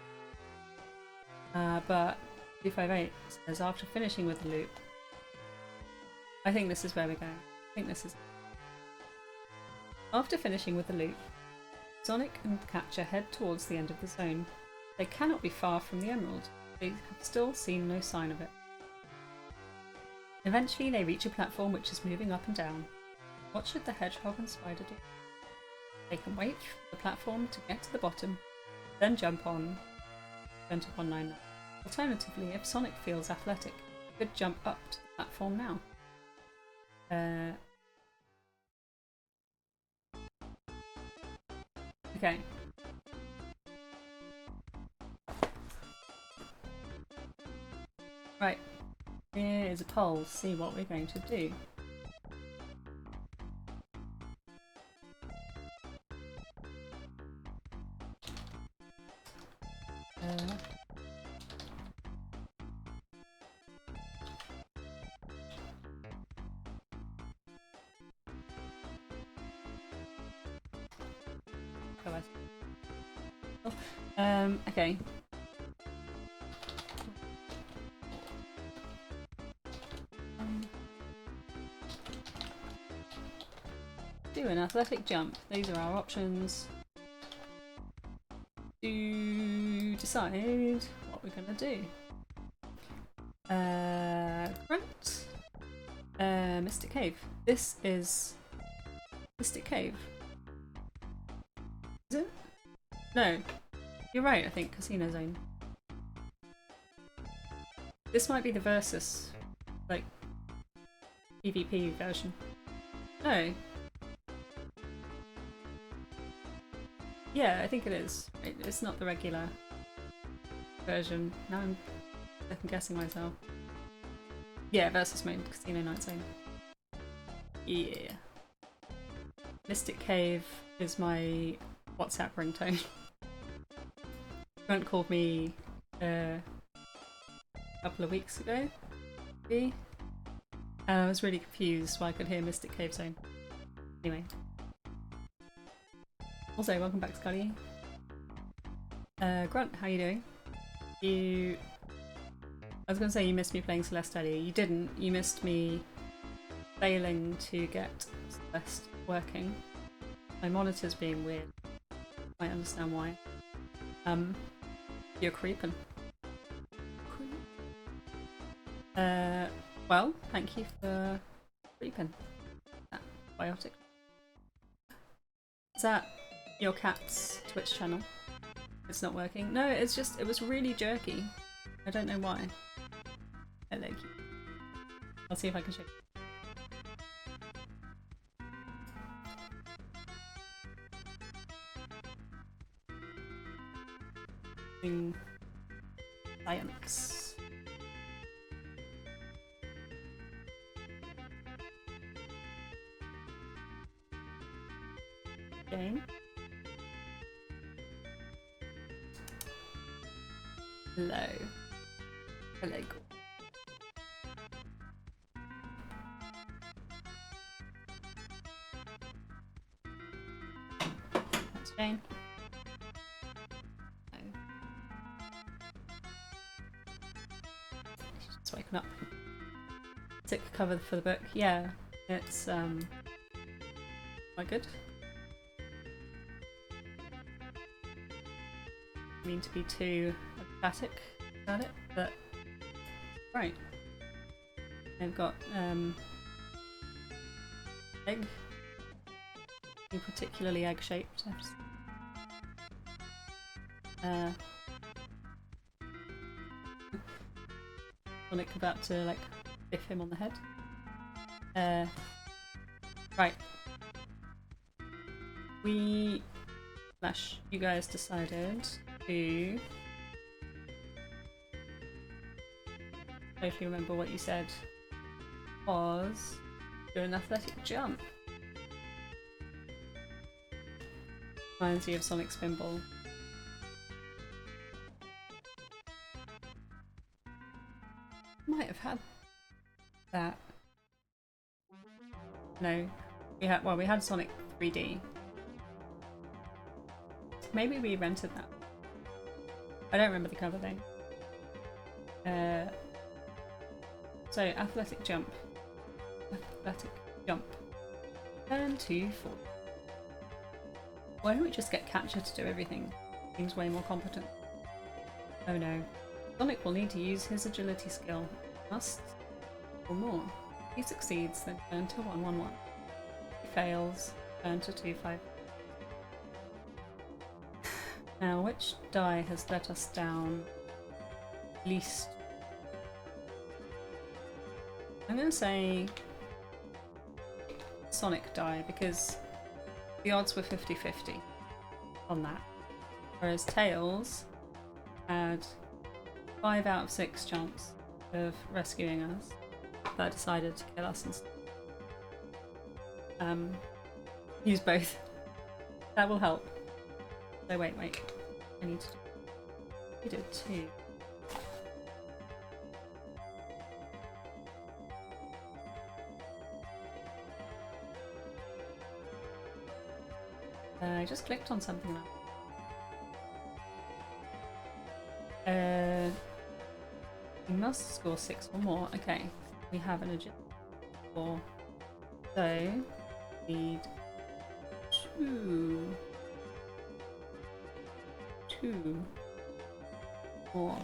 But 258 says after finishing with the loop. I think this is where we're going. I think this is. After finishing with the loop, Sonic and Catcher head towards the end of the zone. They cannot be far from the emerald. They have still seen no sign of it. Eventually they reach a platform which is moving up and down. What should the hedgehog and spider do? They can wait for the platform to get to the bottom, then jump on. Turn to 199. Alternatively, if Sonic feels athletic, he could jump up to the platform now. Okay. Right. Here is a poll. See what we're going to do. Okay. Do an athletic jump. These are our options to decide what we're gonna do. Grunt. Mystic Cave. This is Mystic Cave. Is it? No. You're right, I think. Casino Zone. This might be the Versus, like, PvP version. No. Yeah, I think it is. It's not the regular version. Now I'm second guessing myself. Yeah, Versus mode, Casino Night Zone. Yeah. Mystic Cave is my WhatsApp ringtone. Grant called me a couple of weeks ago, maybe? And I was really confused why I could hear Mystic Cave Zone. Anyway. Also, welcome back, Scully. Grunt, how you doing? I was gonna say you missed me playing Celeste earlier. You didn't. You missed me failing to get Celeste working. My monitor's being weird. I understand why. You're creeping. Well, thank you for creeping. That biotic. Is that your cat's Twitch channel? It's not working? No, it's just, it was really jerky. I don't know why. Hello, cute. I'll see if I can show you. Science. Game. Hello. Hello. That's Jane. No. She's just waking up. Sick cover for the book. Yeah, it's quite good. I mean to be too emphatic about it, but right. I've got egg, particularly egg shaped. Sonic about to like biff him on the head. Right. You guys decided to totally remember what you said was do an athletic jump. Reminds you of Sonic Spinball. Might have had that. No, we had Sonic 3D. Maybe we rented that. I don't remember the cover thing. So athletic jump. Athletic jump. Turn 2 4. Why don't we just get Catcher to do everything? Seems way more competent. Oh no. Sonic will need to use his agility skill. Must or more. If he succeeds, then turn to 1 1 1. If he fails, turn to 2 5. Now, which die has let us down least? I'm going to say Sonic die because the odds were 50-50 on that. Whereas Tails had 5 out of 6 chance of rescuing us, but decided to kill us instead. Use both. That will help. So wait. I need to We did 2. I just clicked on something now. We must score 6 or more. Okay, we have an agility 4. So, need 2 more.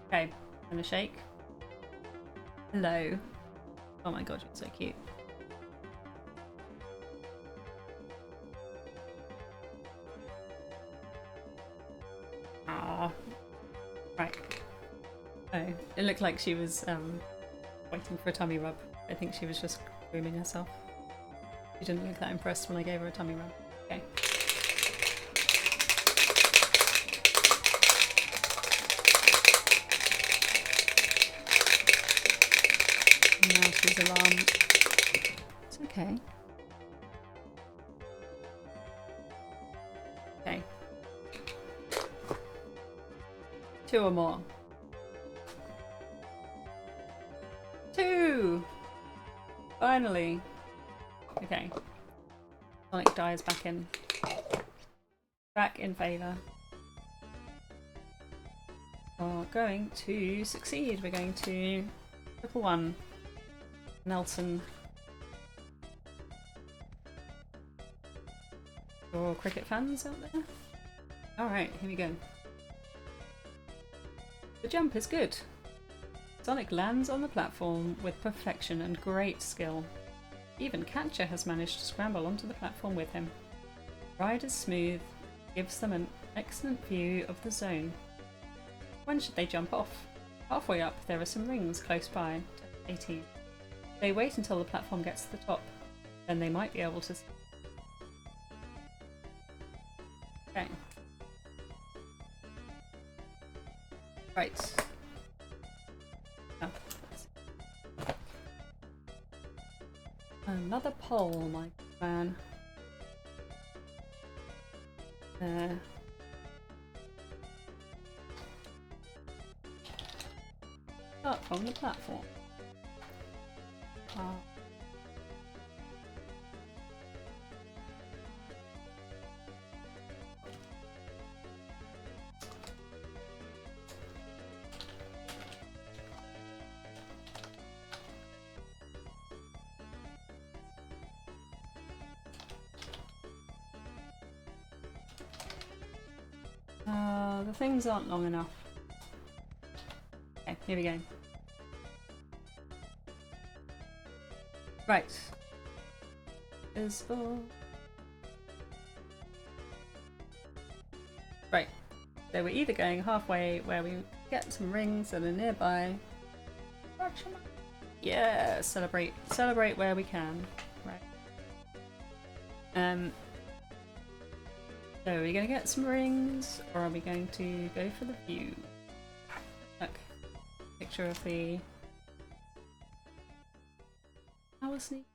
Okay, I'm gonna shake. Hello. Oh my god, you're so cute. Ah, right. Oh, it looked like she was waiting for a tummy rub. I think she was just grooming herself. She didn't look that impressed when I gave her a tummy rub. Okay. Now she's alarmed. It's okay. Okay. 2 or more. 2! Finally! Okay. Sonic die is back in. Back in favour. We're going to succeed. We're going to 111. Nelson. For cricket fans out there? Alright, here we go. The jump is good. Sonic lands on the platform with perfection and great skill. Even Catcher has managed to scramble onto the platform with him. Ride is smooth, gives them an excellent view of the zone. When should they jump off? Halfway up there are some rings close by, 18. They wait until the platform gets to the top, then they might be able to see. Okay. Right. Oh. Another pole, my man. Start from the platform. The things aren't long enough. Okay, here we go. Right. Is for... Right. So we're either going halfway where we get some rings that are nearby. Yeah, celebrate where we can. Right. So are we going to get some rings, or are we going to go for the view? Look, picture of the power sneak.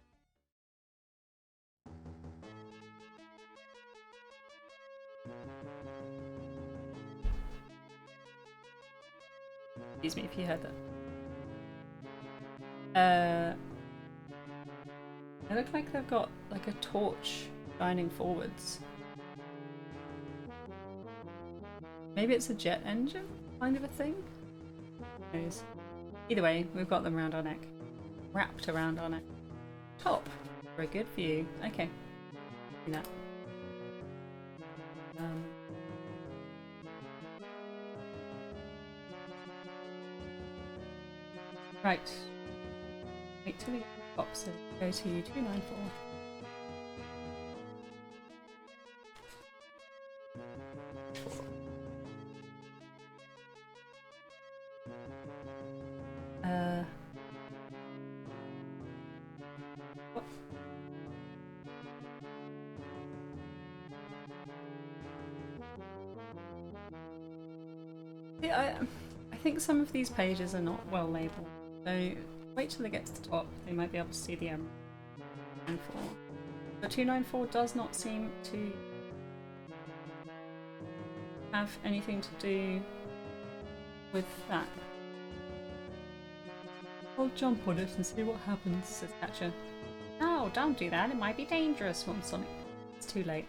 Excuse me if you heard that. They look like they've got like a torch shining forwards. Maybe it's a jet engine kind of a thing? Who knows? Either way, we've got them around our neck. Wrapped around our neck. Top! For a good view. Okay. Do that. Right. Wait till we get to the top, so go to 294. What? Yeah, I think some of these pages are not well labelled, so wait till they get to the top, they might be able to see the emerald. But 294 does not seem to have anything to do with that. I'll jump on it and see what happens, says Catcher. No, don't do that, it might be dangerous, wants Sonic. It's too late.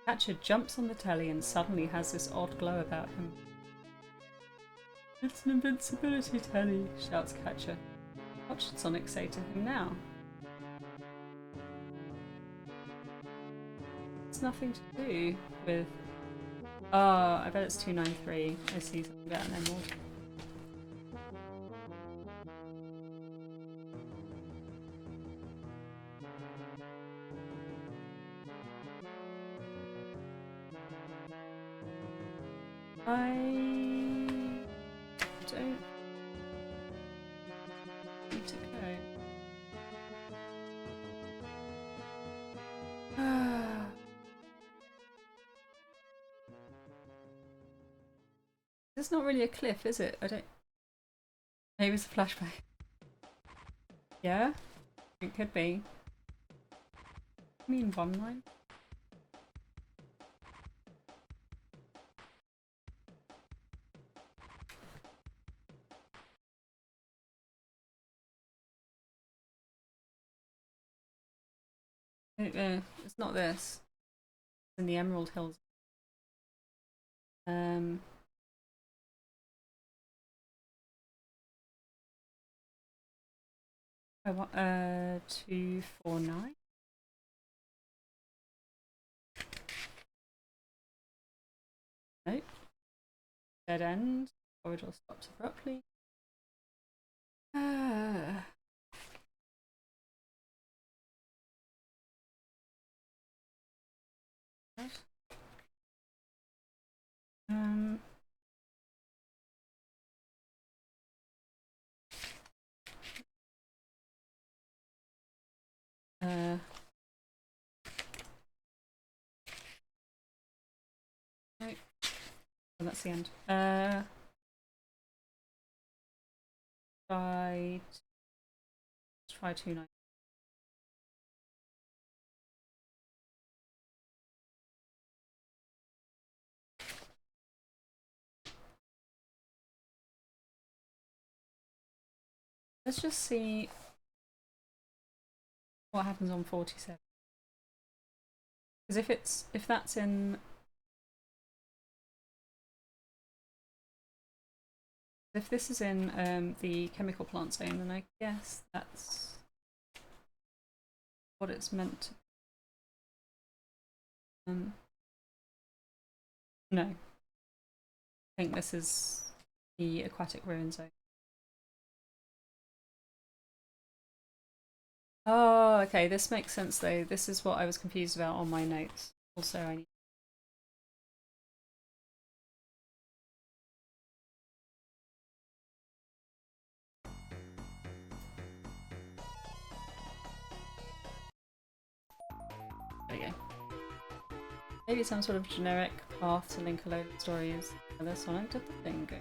Catcher jumps on the telly and suddenly has this odd glow about him. It's an invincibility telly, shouts Catcher. What should Sonic say to him now? It's nothing to do with... Oh, I bet it's 293. I see something about an emerald. I don't need to go. It's not really a cliff, is it? I don't... Maybe it's a flashback. Yeah? It could be. I mean, one line? It's not this. It's in the Emerald Hills. I want 249. Nope. Dead end. Corridor stops abruptly. Nope. Oh, that's the end. Let's try 29. Let's just see what happens on 47. Because if that's in... If this is in the chemical plant zone, then I guess that's what it's meant to. No. I think this is the aquatic ruin zone. Oh, okay, this makes sense though. This is what I was confused about on my notes. Also, I need... There we go. Maybe some sort of generic path to link a load of stories. Sonic did the thing go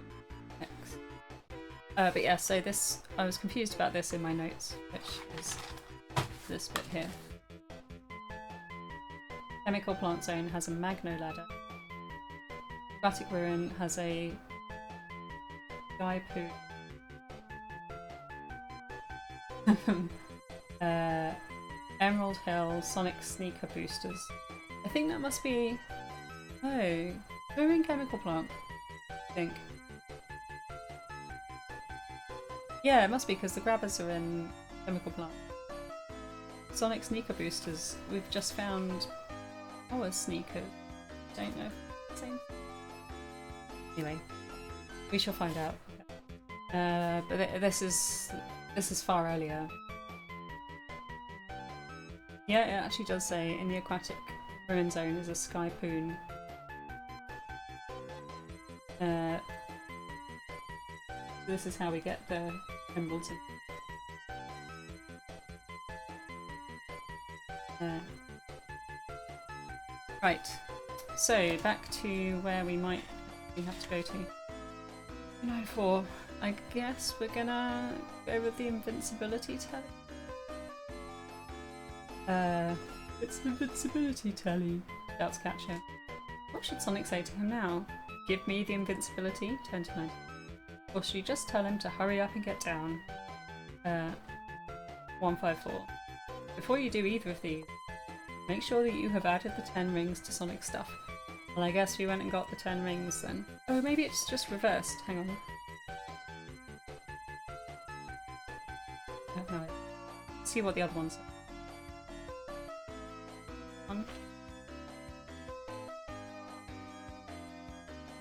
X. But yeah, so this, I was confused about this in my notes, which is this bit here. Chemical plant zone has a magno ladder. Aquatic ruin has a sky poo. Emerald Hill, Sonic sneaker boosters. I think that must be... Oh, we're in chemical plant, I think. Yeah, it must be because the grabbers are in chemical plant. Sonic sneaker boosters. We've just found our sneakers. Don't know if it's the same. Anyway, we shall find out. But this is far earlier. Yeah, it actually does say in the aquatic ruin zone is a sky poon. This is how we get the emeralds. Right, so back to where we have to go to. 294. I guess we're gonna go with the invincibility tally. It's an invincibility telly, shouts Catcher. What should Sonic say to him now? Give me the invincibility? Turn to 90. Or should he just tell him to hurry up and get down? 154. Before you do either of these, make sure that you have added the 10 rings to Sonic's stuff. Well, I guess we went and got the 10 rings then. Oh, maybe it's just reversed. Hang on. No. Let's see what the other ones are.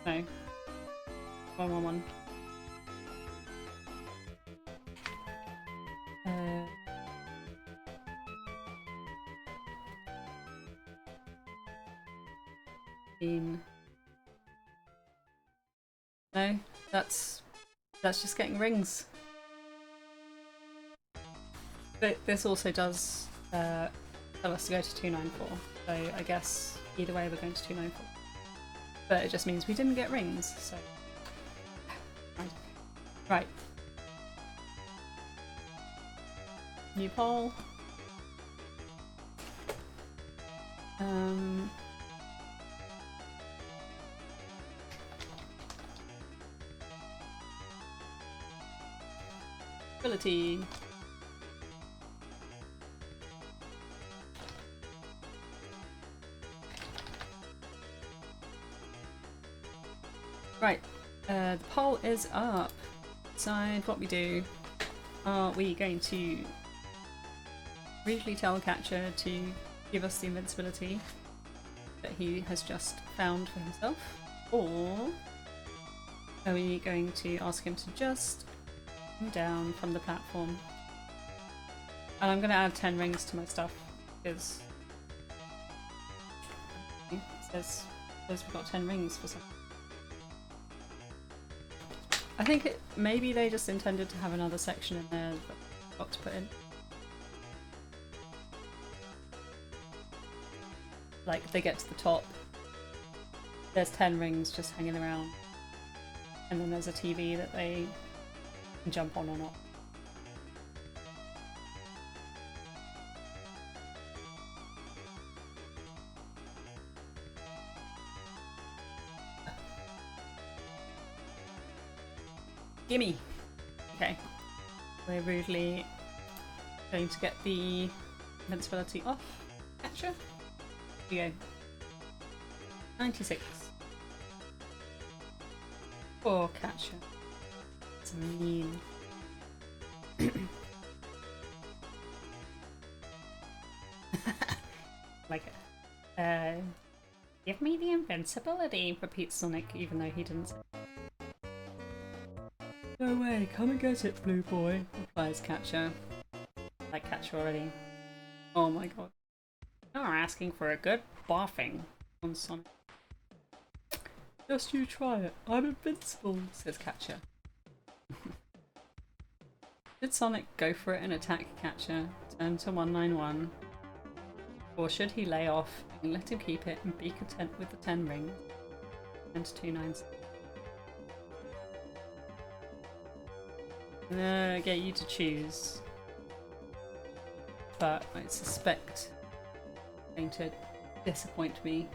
No. 111. No, that's just getting rings. But this also does tell us to go to 294, so I guess either way we're going to 294. But it just means we didn't get rings, so... Right. New poll. Ability. Right, the poll is up. Decide what we do. Are we going to briefly tell Catcher to give us the invincibility that he has just found for himself? Or are we going to ask him to just come down from the platform? And I'm going to add 10 rings to my stuff because it says we've got 10 rings for something. I think maybe they just intended to have another section in there that I forgot to put in. Like, they get to the top, there's 10 rings just hanging around, and then there's a TV that they can jump on or not. Gimme! Okay. We're rudely going to get the invincibility off. Catcher? Here we go. 96. Poor Catcher. It's mean. Like it. Give me the invincibility, repeats Sonic, even though he didn't say it. No way, come and get it, blue boy, replies Catcher. Like Catcher already. Oh my god. You're asking for a good boffing on Sonic. Just you try it, I'm invincible, says Catcher. Should Sonic go for it and attack Catcher, turn to 191? Or should he lay off and let him keep it and be content with the 10 rings? And 296. Get you to choose. But I suspect it's going to disappoint me.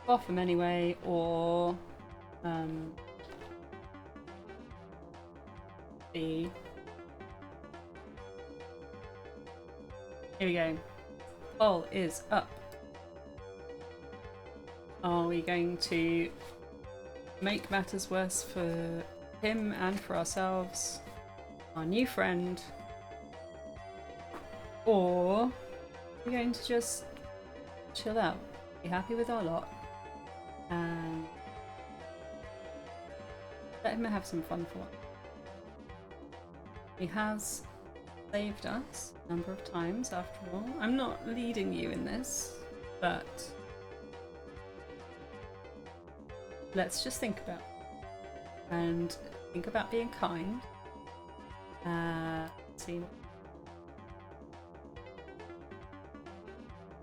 Off him anyway, or here we go. Poll is up. Are we going to make matters worse for him and for ourselves, our new friend, or are we going to just chill out, be happy with our lot, and let him have some fun for once? He has saved us a number of times after all. I'm not leading you in this. but let's just think about it. And think about being kind. Let's see.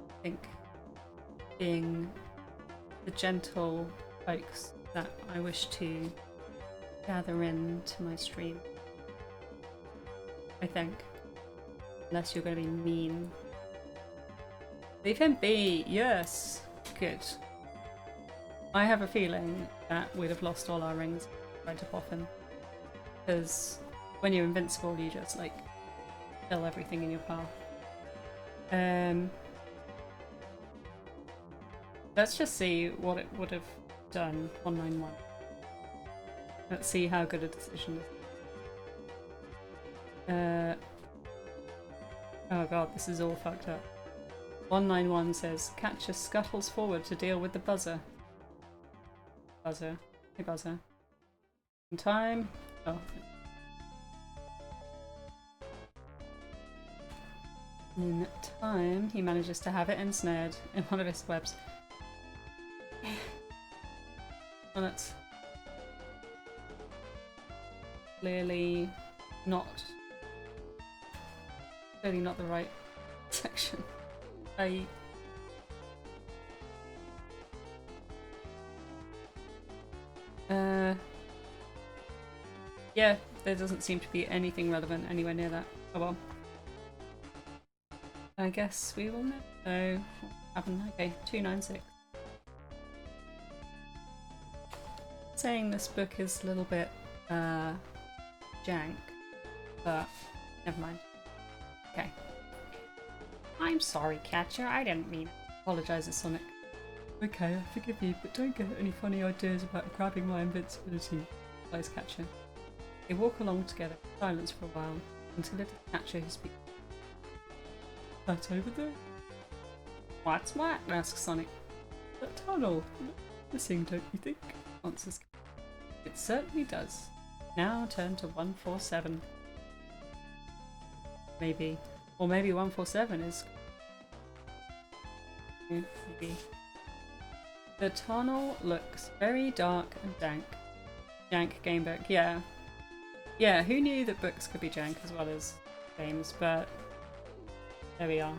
I think being the gentle folks that I wish to gather into my stream. I think. Unless you're going to be mean. Leave him be! Yes! Good. I have a feeling that we'd have lost all our rings if we tried to pop him. Because when you're invincible, you just, like, kill everything in your path. Let's just see what it would have done. 191. Let's see how good a decision it is. Oh god, this is all fucked up. 191 says, Catcher scuttles forward to deal with the buzzer. Buzzer. Hey buzzer. In time. Oh. In time, he manages to have it ensnared in one of his webs. Well, that's clearly not the right section. Yeah, there doesn't seem to be anything relevant anywhere near that. Oh well. I guess we will know what happened. Okay, 296. Saying this book is a little bit jank, but never mind. Okay. I'm sorry, Catcher. I didn't mean it. Apologizes Sonic. Okay, I forgive you, but don't get any funny ideas about grabbing my invincibility, replies Catcher. They walk along together in silence for a while, until it is Catcher who speaks. That over there? What's what? Asks Sonic. That tunnel. Missing, don't you think? Answers. It certainly does. Now turn to 147. Maybe. Or maybe 147 is... Maybe. The tunnel looks very dark and dank. Jank gamebook, yeah. Yeah, who knew that books could be jank as well as games, but there we are.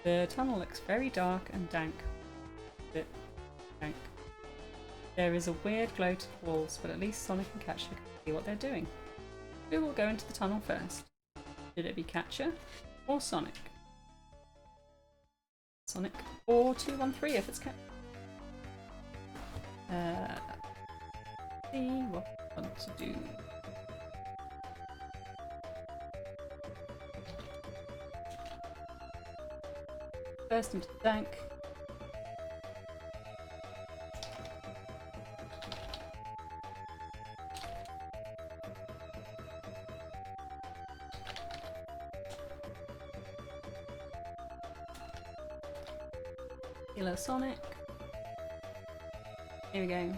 The tunnel looks very dark and dank. Bit dank. There is a weird glow to the walls, but at least Sonic and Catcher can see what they're doing. Who will go into the tunnel first? Should it be Catcher or Sonic? Sonic or 213 if it's Catcher. See what I want to do. First into the tank. Killer Sonic. Here we go.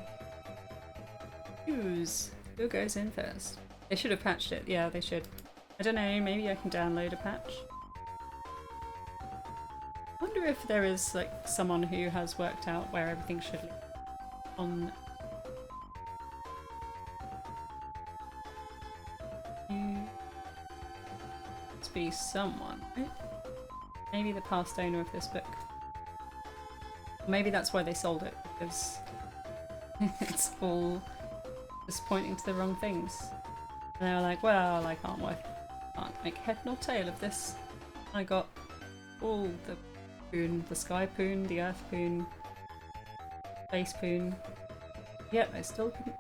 Choose. Who goes in first? They should have patched it. Yeah, they should. I don't know, maybe I can download a patch. I wonder if there is like someone who has worked out where everything should live on. Must be someone, right? Maybe the past owner of this book. Maybe that's why they sold it, because it's all just pointing to the wrong things. And they were like, well, I can't make head nor tail of this. I got all the poon, the sky poon, the earth poon, space poon. Yep, I still couldn't.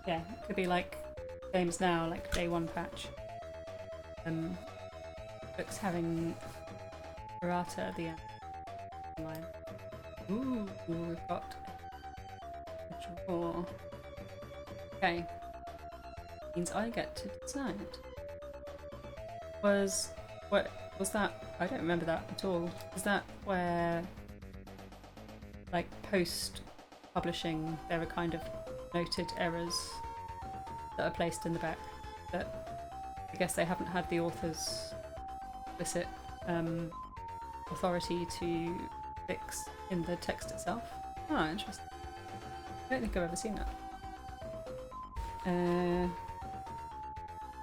Yeah, it could be like games now, like day one patch. Books having errata at the end. Line. Ooh, we've got a draw. Okay. Means I get to decide. Was that? I don't remember that at all. Is that where, like, post publishing, there are kind of noted errors that are placed in the back that I guess they haven't had the authors explicit authority to fix in the text itself. Oh, interesting. I don't think I've ever seen that.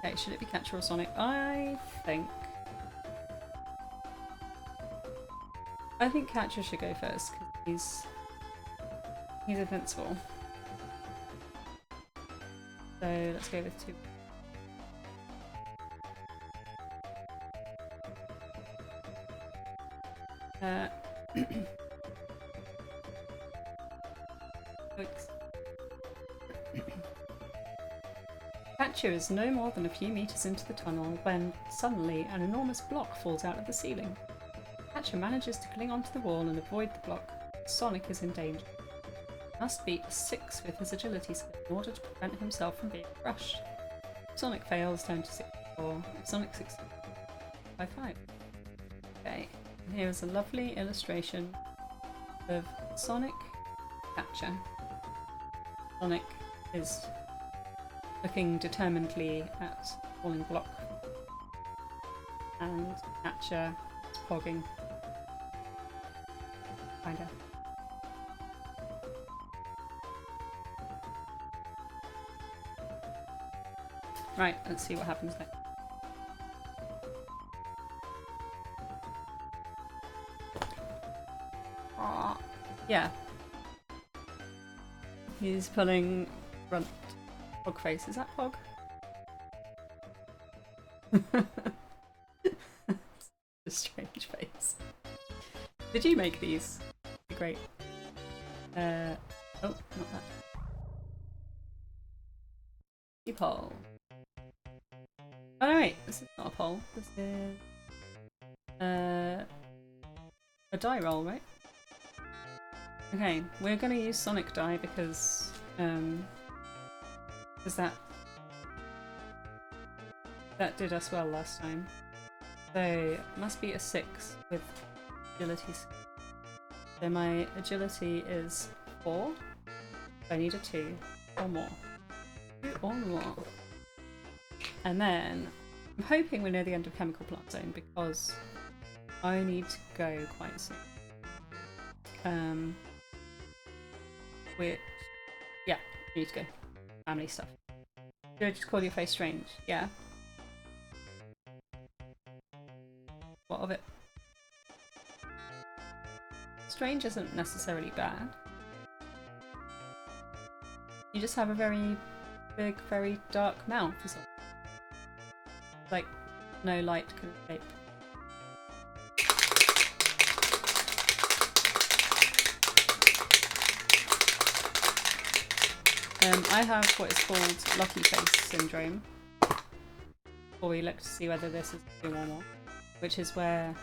Okay, should it be Catcher or Sonic? I think Catcher should go first because he's invincible. So let's go with 2. Catcher is no more than a few meters into the tunnel when suddenly an enormous block falls out of the ceiling. Catcher manages to cling onto the wall and avoid the block. Sonic is in danger. He must beat a 6 with his agility skill in order to prevent himself from being crushed. If Sonic fails, down to 64. If Sonic succeeds, by 5. Okay, and here is a lovely illustration of Sonic Catcher. Sonic is looking determinedly at falling block, and Catcher is pogging. Kinda. Right, let's see what happens next. Yeah. He's pulling front Pog face. Is that Pog? A strange face. Did you make these? Great. Oh, not that. You poll. Oh wait, this is not a poll. This is a die roll, right? Okay, we're gonna use Sonic die because that did us well last time. So it must be a 6 with agility. So my agility is 4. So I need a 2 or more. 2 or more. And then I'm hoping we're near the end of Chemical Plant Zone because I need to go quite soon. Which, yeah, I need to go. Family stuff. Do I just call your face strange? Yeah. What of it? Strange isn't necessarily bad. You just have a very big, very dark mouth or something. Like, no light can escape. I have what is called lucky face syndrome. Before we look to see whether this is 2 or more, which is where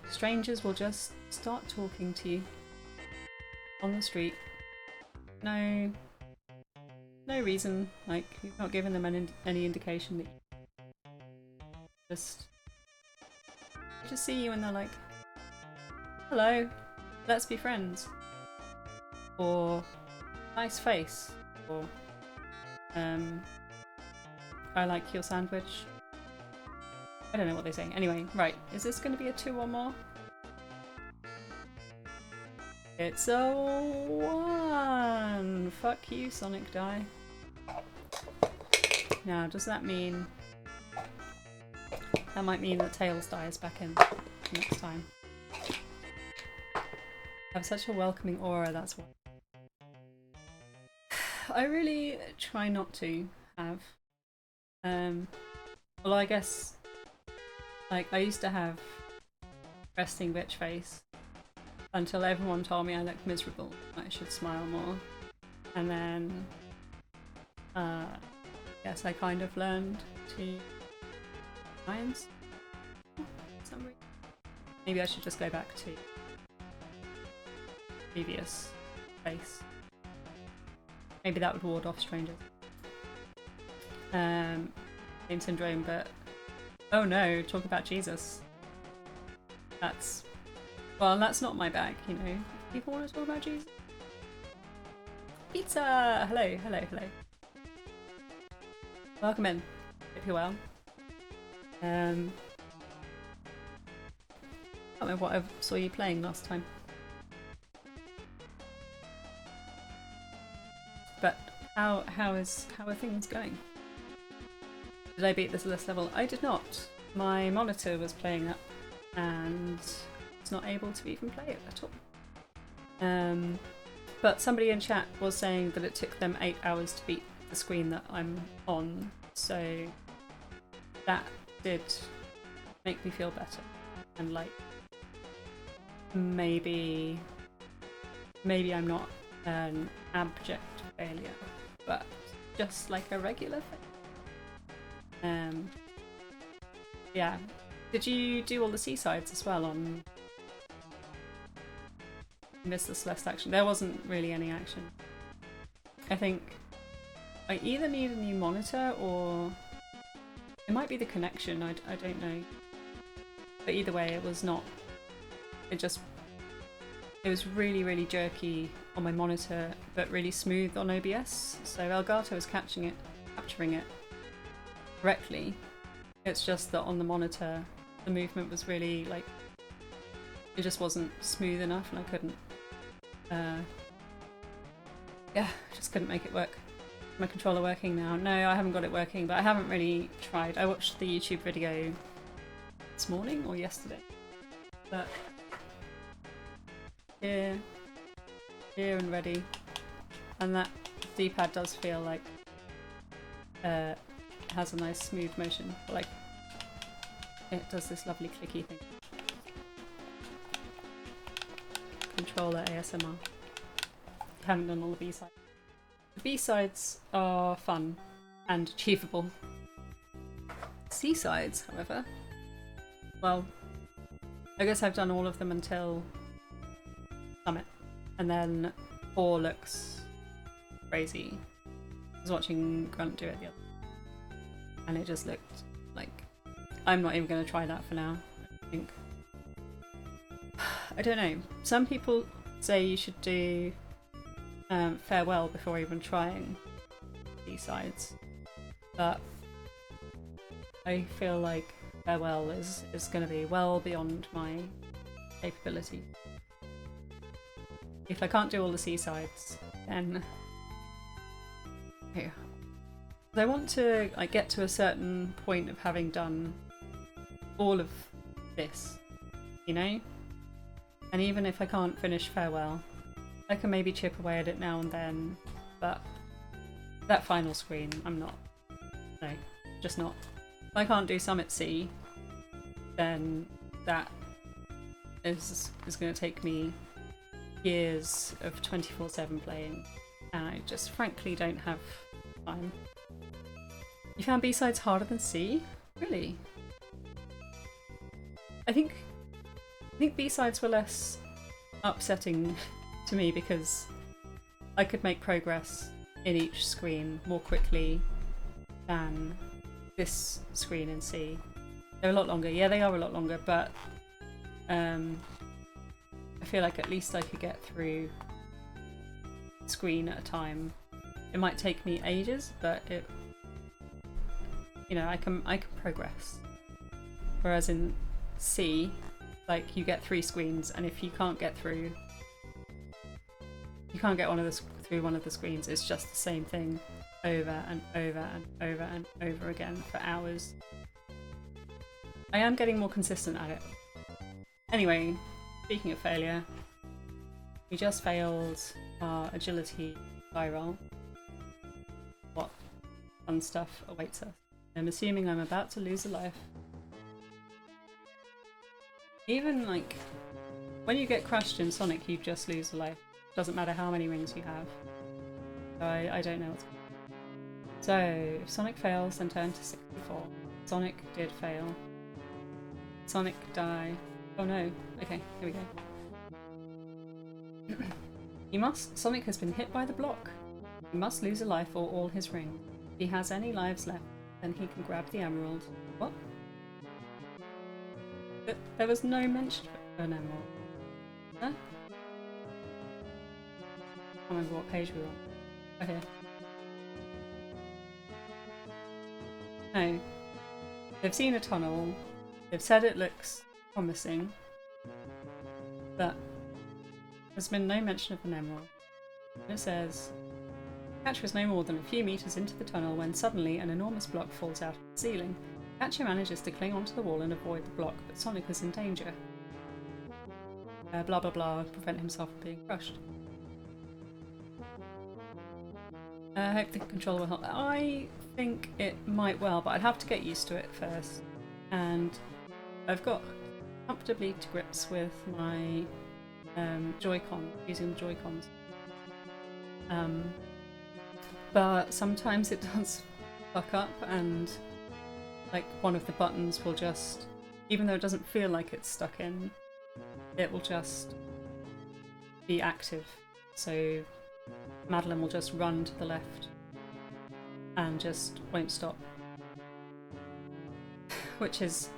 strangers will just start talking to you on the street. No reason, like you've not given them any indication that you just see you and they're like, hello, let's be friends, or nice face, or I like your sandwich. I don't know what they're saying. Anyway, right, is this going to be a 2 or more? It's a 1! Fuck you, Sonic die. Now, does that mean... That might mean that Tails dies back in next time. I have such a welcoming aura, that's why. I really try not to have. Well, I guess, like, I used to have resting bitch face until everyone told me I looked miserable. I should smile more. And then, yes, I kind of learned to try and smile for some reason. Maybe I should just go back to previous face. Maybe that would ward off strangers. Same syndrome, but oh no, talk about Jesus. That's, well, that's not my bag, you know. People want to talk about Jesus. Pizza! Hello, hello, hello. Welcome in. Hope you're well. I don't know what I saw you playing last time. But how are things going? Did I beat this list level? I did not. My monitor was playing up and was not able to even play it at all. But somebody in chat was saying that it took them 8 hours to beat the screen that I'm on, so that did make me feel better. And like, maybe I'm not an abject failure, but just like a regular failure. Yeah. Did you do all the seasides as well on Miss the Celeste action? There wasn't really any action. I think I either need a new monitor or it might be the connection, I don't know. But either way, it was not. It was really, really jerky on my monitor, but really smooth on OBS. So Elgato was capturing it correctly. It's just that on the monitor, the movement was really like, it just wasn't smooth enough, and I couldn't. Yeah, just couldn't make it work. My controller working now? No, I haven't got it working, but I haven't really tried. I watched the YouTube video this morning or yesterday, but here and ready, and that D-pad does feel like it has a nice smooth motion, like it does this lovely clicky thing. Controller ASMR. Haven't done all the B-sides. The B-sides are fun and achievable. C-sides, however, well, I guess I've done all of them until Summit, and then 4 looks crazy. I was watching Grunt do it the other day, and it just looked like, I'm not even going to try that for now, I think. I don't know, some people say you should do Farewell before even trying B-sides, but I feel like Farewell is going to be well beyond my capability. If I can't do all the C-sides, then yeah. I want to like get to a certain point of having done all of this, you know? And even if I can't finish Farewell, I can maybe chip away at it now and then, but that final screen, I'm not. No, just not. If I can't do Summit C, then that is going to take me years of 24/7 playing, and I just frankly don't have time. You found B-sides harder than C? Really? I think B-sides were less upsetting to me because I could make progress in each screen more quickly than this screen in C. They're a lot longer. Yeah, they are a lot longer, but I feel like at least I could get through a screen at a time. It might take me ages, but I can progress. Whereas in C, like, you get 3 screens, and if you can't get through, through one of the screens, it's just the same thing over and over and over and over again for hours. I am getting more consistent at it. Anyway, speaking of failure, we just failed our agility die roll. What fun stuff awaits us? I'm assuming I'm about to lose a life. Even like when you get crushed in Sonic, you just lose a life. Doesn't matter how many rings you have. So I don't know what's going on. So if Sonic fails, then turn to 64. Sonic did fail. Sonic die. Oh no. Okay, here we go. Sonic has been hit by the block. He must lose a life or all his rings. If he has any lives left, then he can grab the emerald. What? There was no mention of an emerald. Huh? I can't remember what page we were on. Oh, here. No. They've seen a tunnel. They've said it looks promising. but there's been no mention of an emerald. And it says, Catcher was no more than a few meters into the tunnel when suddenly an enormous block falls out of the ceiling. Catcher manages to cling onto the wall and avoid the block, but Sonic is in danger. Blah blah blah, prevent himself from being crushed. I hope the controller will help. I think it might well, but I'd have to get used to it first. And I've got comfortably to grips with my Joy-Con, using the Joy-Cons. But sometimes it does fuck up, and like one of the buttons will just, even though it doesn't feel like it's stuck in, it will just be active. So Madeline will just run to the left and just won't stop, which is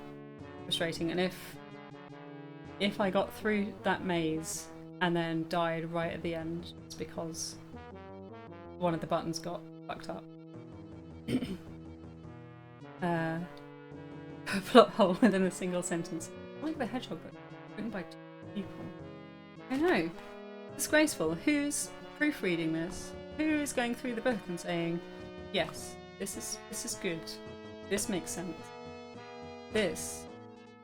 frustrating. And if I got through that maze and then died right at the end, it's because one of the buttons got fucked up. A plot hole within a single sentence. Like the Hedgehog book, written by people. I know. Disgraceful. Who's proofreading this? Who is going through the book and saying, yes, this is good. This makes sense. This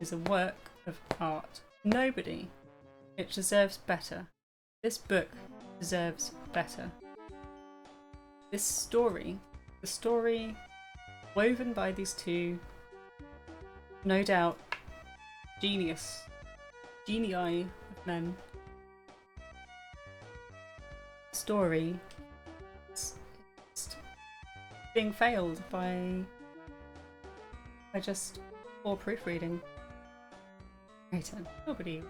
is a work of art. Nobody. It deserves better. This book deserves better. This story, the story woven by these two, no doubt, genii of men. Story is being failed by just poor proofreading. Writer, nobody.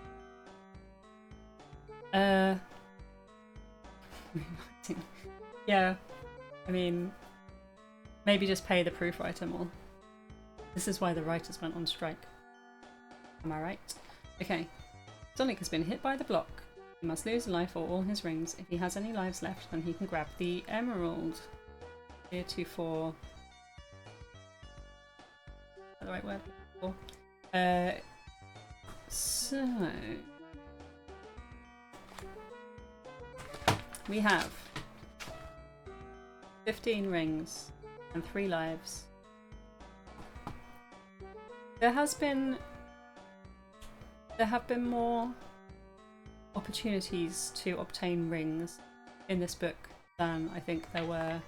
Yeah, I mean, maybe just pay the proofwriter more. This is why the writers went on strike. Am I right? Okay. Sonic has been hit by the block. He must lose a life or all his rings. If he has any lives left, then he can grab the emerald. Heretofore. Is that the right word? So we have 15 rings and 3 lives. There have been more opportunities to obtain rings in this book than I think there were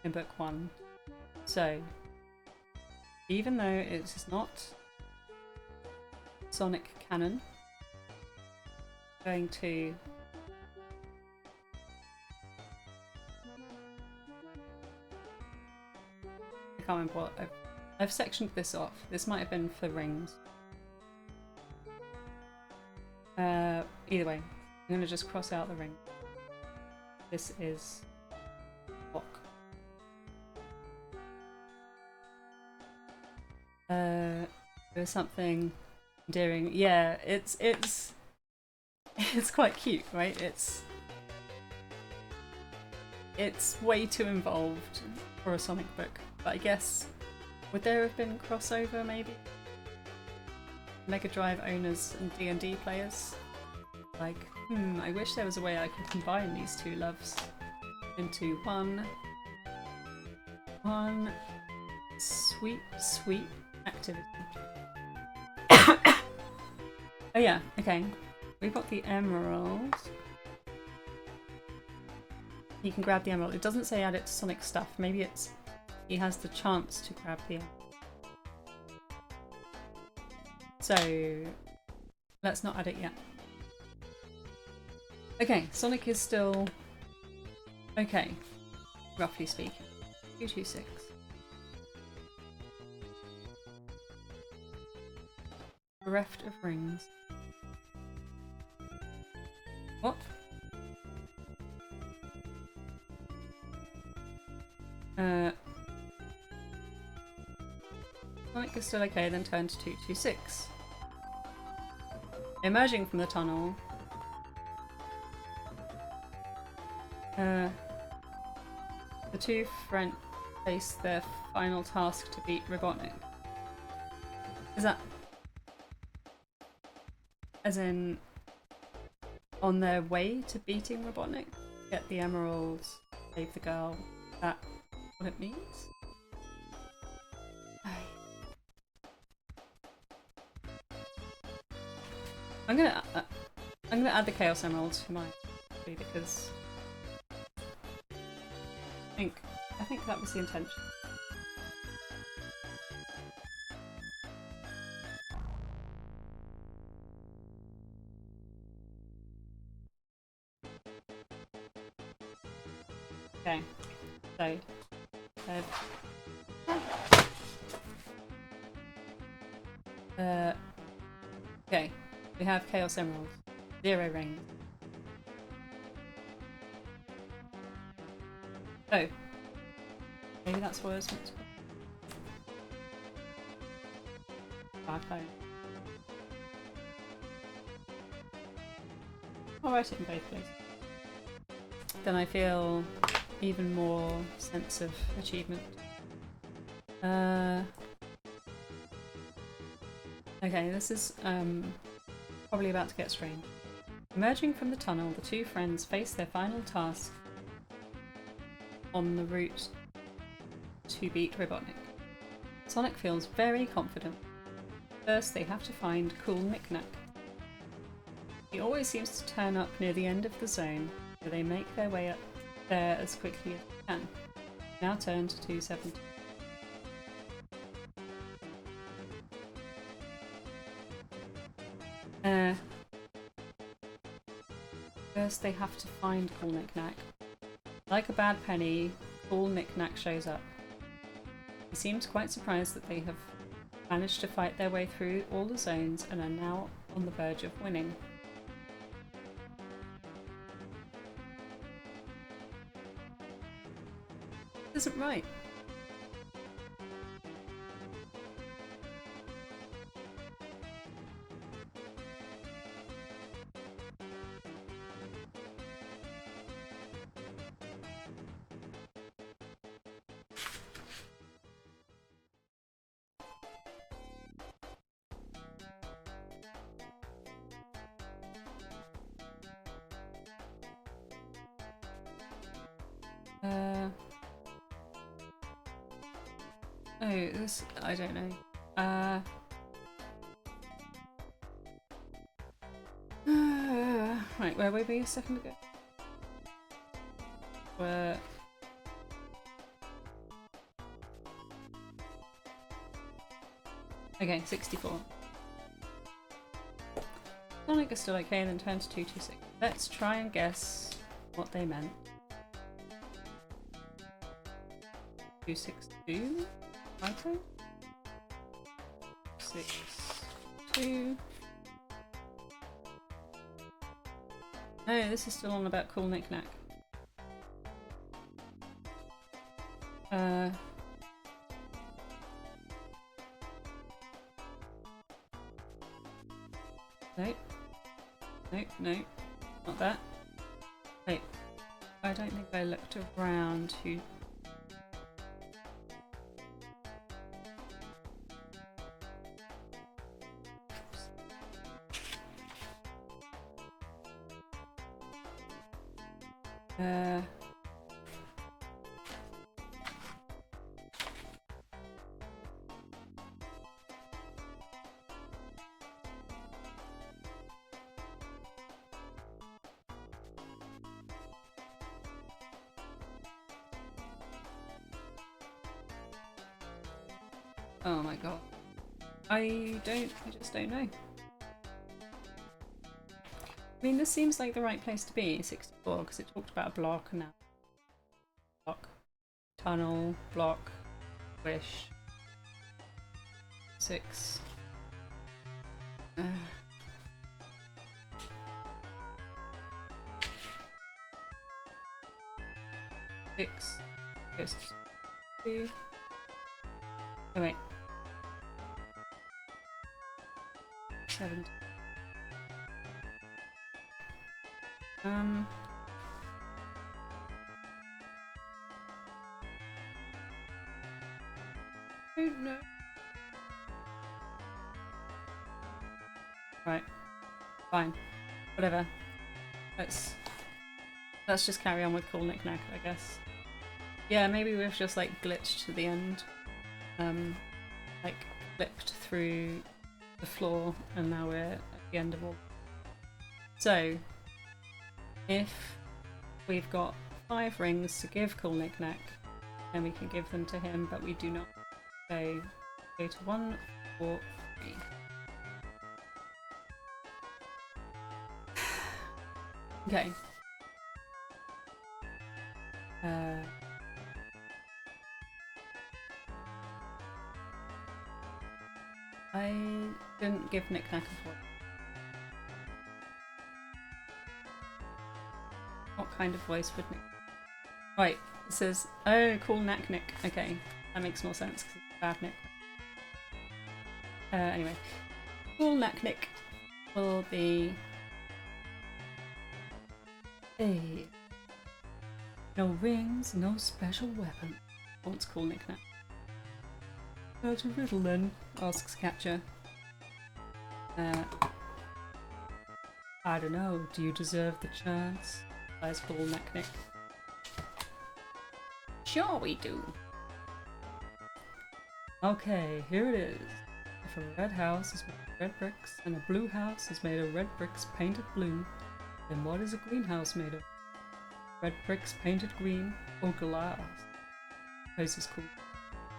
in book 1. So even though it is not Sonic canon, I'm going to I can't remember what I've sectioned this off. This might have been for rings. Either way, I'm going to just cross out the ring. This is block. There's something endearing. Yeah, it's quite cute, right? It's way too involved for a Sonic book. But I guess, would there have been crossover maybe? Mega Drive owners and D&D players? Like, I wish there was a way I could combine these two loves into one sweet activity. Oh yeah, okay. We've got the emerald. You can grab the emerald. It doesn't say add it to Sonic stuff. Maybe it's he has the chance to grab the emerald. So let's not add it yet. Okay, Sonic is still okay, roughly speaking. 226. Bereft of rings. What? Sonic is still okay, then turn to 226. Emerging from the tunnel. The two friends face their final task to beat Robotnik. Is that... as in... on their way to beating Robotnik. Get the emeralds, save the girl. Is that what it means? I'm gonna add the Chaos Emeralds to mine because I think that was the intention. Okay, so okay, we have Chaos Emeralds, 0 rings. Oh, maybe that's what I was meant to call. I'll write it in both places. Then I feel even more sense of achievement. Okay, this is probably about to get strange. Emerging from the tunnel, the two friends face their final task on the route to beat Robotnik. Sonic feels very confident. First, they have to find Cool Knick-Knack. He always seems to turn up near the end of the zone, so they make their way up there as quickly as they can. Now turn to 270. First they have to find Cool Knick-Knack. Like a bad penny, Cool Knick-Knack shows up. He seems quite surprised that they have managed to fight their way through all the zones and are now on the verge of winning. This isn't right. Oh, this... I don't know. Right, where were we a second ago? Where... Okay, 64. Sonic is still okay, then turn to 226. Let's try and guess what they meant. 262? Okay. 6-2. No, this is still on about Cool Knick-Knack. Nope. Nope, nope. Not that. Wait. I don't think I looked around who... Oh my god. I just don't know. I mean, this seems like the right place to be, 64, because it talked about a block and now block, tunnel, block, wish, 6. 6 goes to 2. Oh wait. 7. Don't know. Right. Fine. Whatever. let's just carry on with Cool Knick-Knack, I guess. Yeah, maybe we've just like glitched to the end. Like clipped through the floor and now we're at the end of all. So, if we've got 5 rings to give Cool Knick-Knack, then we can give them to him, but we do not. So, go to 1, 4, 3. Okay. I didn't give Knick-Knack a voice. What kind of voice would Nick? Right, it says, oh, cool Knack-Nick. Okay, that makes more sense because it's Badnik. Anyway, cool Knack-Nick will be a no rings, no special weapon. What's cool Knick-Knack? That's a riddle then, asks Catcher. I don't know, do you deserve the chance? Replies cool Knack-Nick. Sure we do. Okay, here it is. If a red house is made of red bricks and a blue house is made of red bricks painted blue, then what is a greenhouse made of? Red bricks painted green or glass? Poses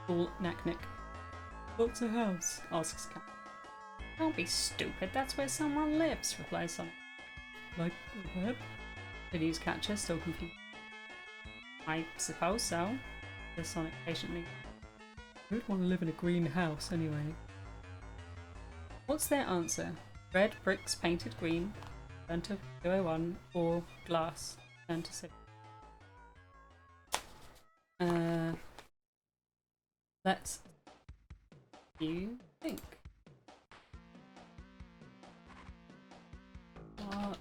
cool Knack-Nick. What's a house? Asks Cat. Don't be stupid, that's where someone lives, replies Sonic. Like a web? Continues Catcher, still confused. I suppose so, says Sonic patiently. Who'd want to live in a green house anyway? What's their answer? Red bricks painted green, turn to 201, or glass, turn to 6. Let's you think. What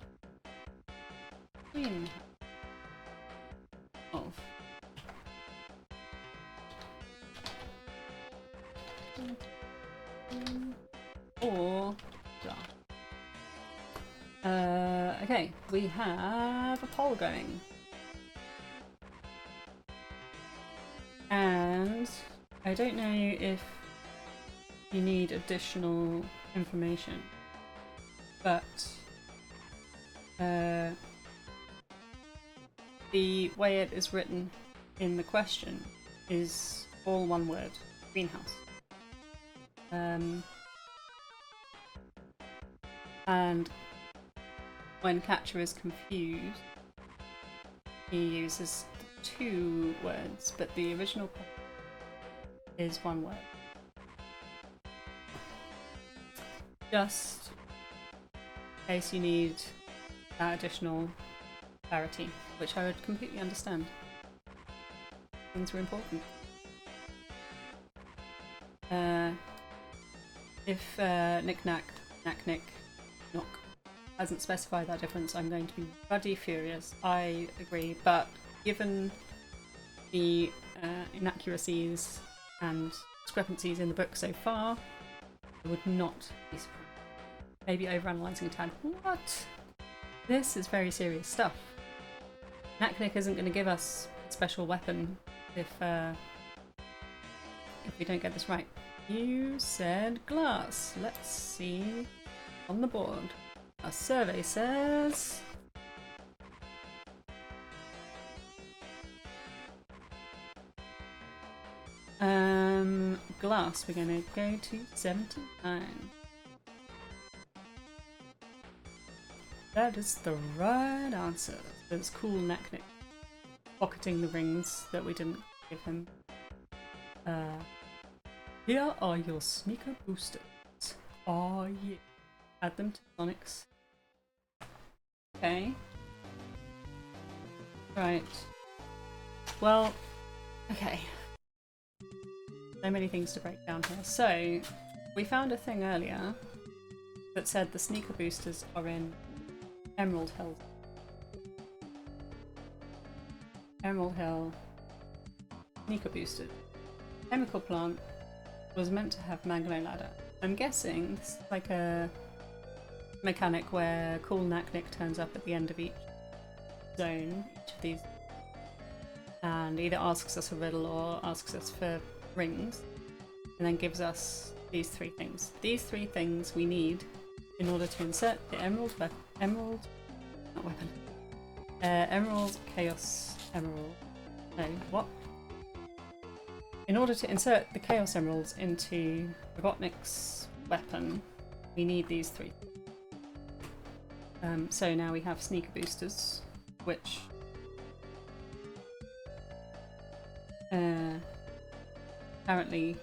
green of or glass? Okay, we have a poll going. And I don't know if you need additional information, but the way it is written in the question is all one word, greenhouse. And when Catcher is confused, he uses 2 words, but the original is 1 word. Just in case you need that additional clarity, which I would completely understand. Things are important. If Knick-Knack, Knack-Nick, Knock hasn't specified that difference, I'm going to be bloody furious. I agree, but given the inaccuracies and discrepancies in the book so far, I would not be surprised. Maybe overanalyzing a tad. What? This is very serious stuff. Knack-Nick isn't going to give us a special weapon if we don't get this right. You said glass. Let's see on the board. Our survey says glass. We're going to go to 79. That is the right answer. That's cool Knack-Nick pocketing the rings that we didn't give him. Here are your sneaker boosters. Oh yeah. Add them to Sonic's. Okay. Right. Well, okay. So many things to break down here. So, we found a thing earlier that said the sneaker boosters are in Emerald Hill. Emerald Hill. Sneaker boosted. Chemical plant was meant to have Magno ladder. I'm guessing this is like a mechanic where Cool Naknik turns up at the end of each zone, each of these, and either asks us a riddle or asks us for rings, and then gives us these three things. These three things we need in order to insert the emerald, chaos emerald. No, what? In order to insert the chaos emeralds into Badnik's weapon, we need these three. So now we have sneaker boosters, which apparently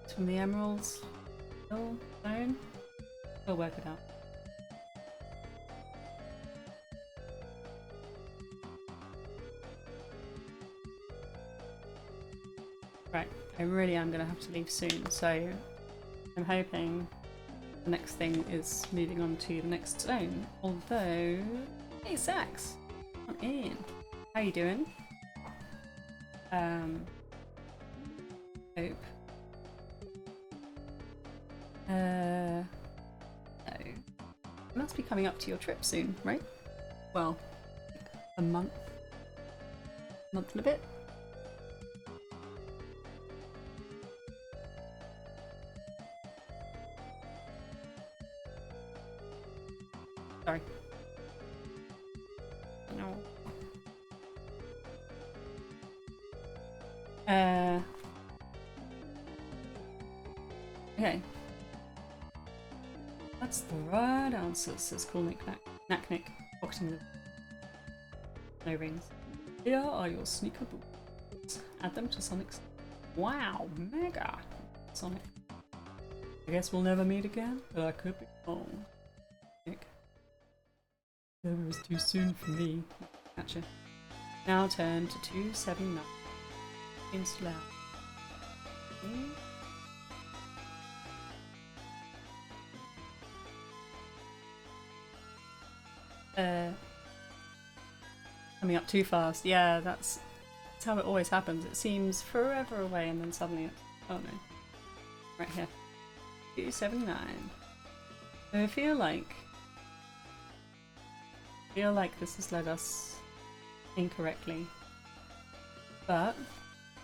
it's from the emeralds zone. We'll work it out. Right, I really am going to have to leave soon, so I'm hoping the next thing is moving on to the next zone. Although, hey Sax, come in. How you doing? Hope. No. You must be coming up to your trip soon, right? Well, a month and a bit. Sorry. No. Okay. That's the right answer, says Cool Naknik, pocketing the no rings. Here are your sneaker boots. Add them to Sonic's. Wow, mega! Sonic. I guess we'll never meet again, but I could be wrong. Nick. It was too soon for me. Gotcha. Now turn to 279. Seems loud. Coming up too fast. Yeah, that's how it always happens. It seems forever away and then suddenly it's... Oh no. Right here. 279. So I feel like this has led us incorrectly. But...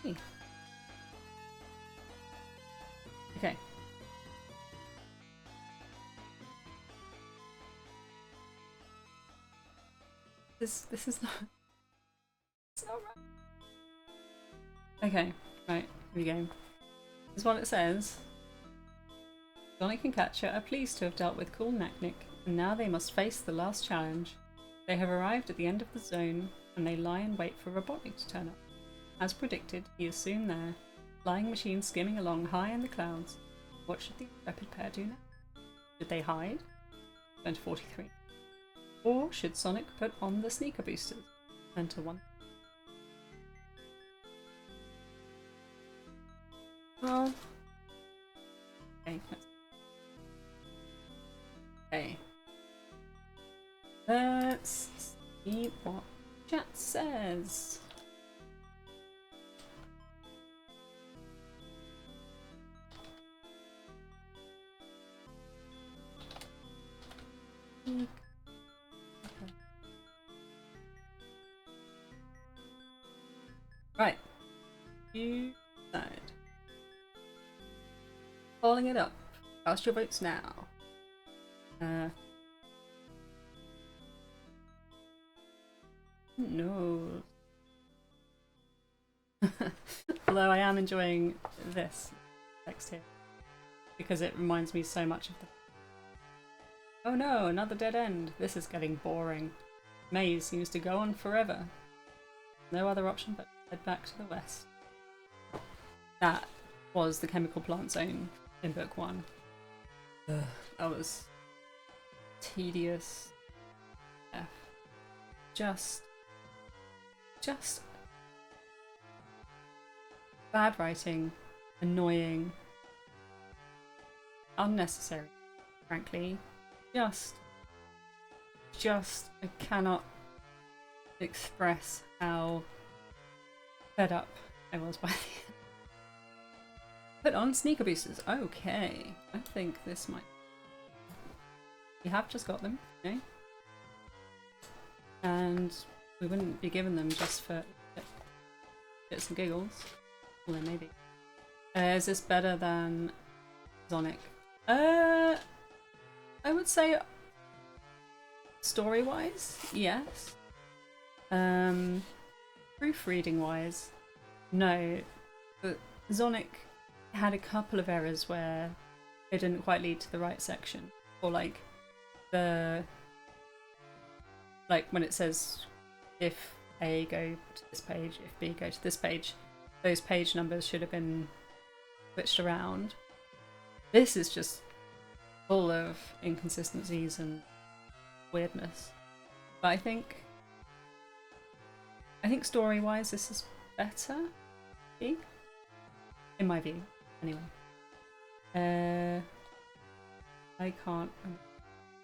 Hey. Okay. This is not... It's not right. Okay, right, here we go. This is what it says. Sonic and Catcher are pleased to have dealt with Cool Naknik, and now they must face the last challenge. They have arrived at the end of the zone, and they lie in wait for Badnik to turn up. As predicted, he is soon there, flying machine skimming along high in the clouds. What should the intrepid pair do now? Should they hide? Turn to 43. Or should Sonic put on the sneaker boosters? Turn to 1. Well... Okay, okay. Let's see what chat says. Right. You decide. Calling it up. Cast your votes now. No. Although I am enjoying this text here because it reminds me so much of the... Oh no, another dead end. This is getting boring. Maze seems to go on forever. No other option but to head back to the west. That was the chemical plant zone in book 1. That was tedious. Yeah. Just bad writing, annoying, unnecessary, frankly. Just I cannot express how fed up I was by the end. Put on sneaker boosters. Okay, I think this might... We have just got them, you know? And we wouldn't be given them just for shits and giggles. Although maybe. Is this better than Sonic? I would say story-wise, yes. Proofreading-wise, no. But Sonic had a couple of errors where it didn't quite lead to the right section. Or like when it says if A go to this page, if B go to this page, those page numbers should have been switched around. This is just full of inconsistencies and weirdness. But I think story-wise this is better, in my view, anyway. I can't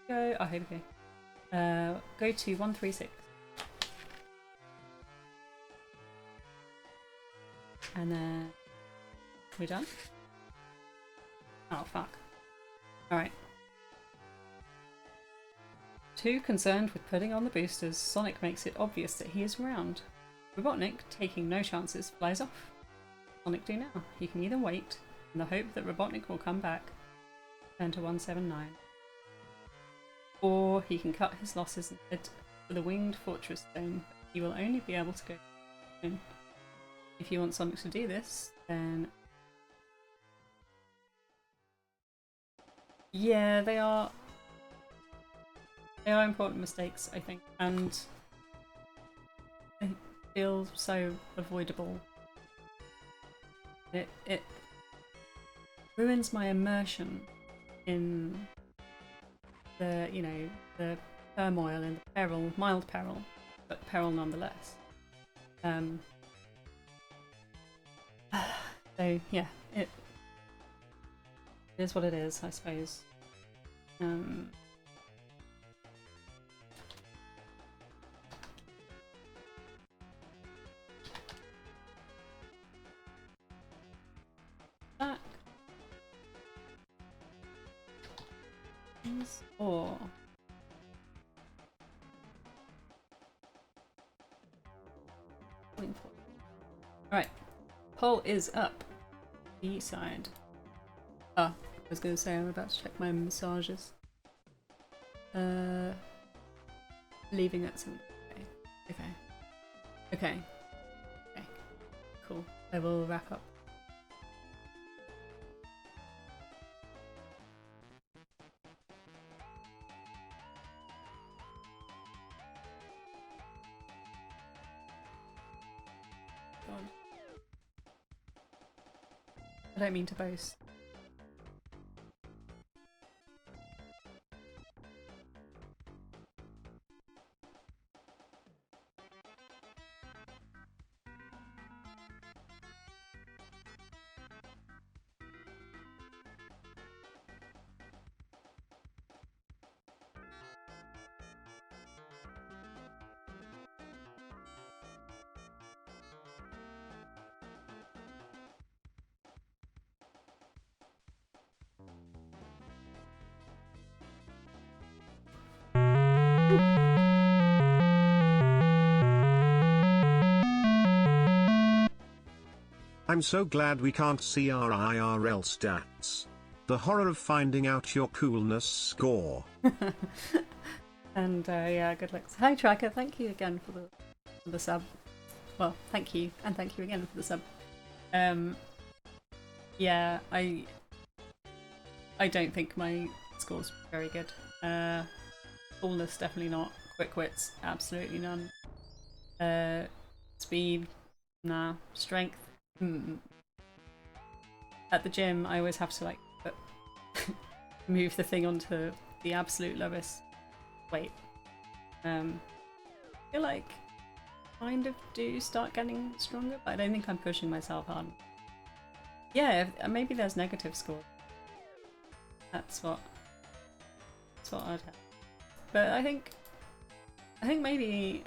go. Oh, here we go. Go to 136. And then we're done. Oh fuck. Alright. Too concerned with putting on the boosters, Sonic makes it obvious that he is around. Robotnik, taking no chances, flies off. Sonic do now. He can either wait, in the hope that Robotnik will come back, turn to 179. Or he can cut his losses and head for the Winged Fortress Zone. He will only be able to go soon. If you want Sonic to do this, then... yeah, they are important mistakes, I think, and they feel so avoidable. It ruins my immersion in the, you know, the turmoil and the peril, mild peril, but peril nonetheless. So yeah, it is what it is, I suppose. Back. Or right, poll is up. B side. Ah, I was going to say I'm about to check my massages. Leaving at 7. Okay. Cool. I will wrap up. God. I don't mean to boast. I'm so glad we can't see our IRL stats. The horror of finding out your coolness score. And yeah, good luck. Hi Tracker, thank you again for the sub. Well, thank you, and thank you again for the sub. Yeah, I don't think my score's very good. Coolness definitely not. Quick wits, absolutely none. Speed, nah. Strength. At the gym, I always have to like move the thing onto the absolute lowest weight. I feel like kind of do start getting stronger, but I don't think I'm pushing myself hard. Yeah, maybe there's negative score. That's what I'd have. But I think maybe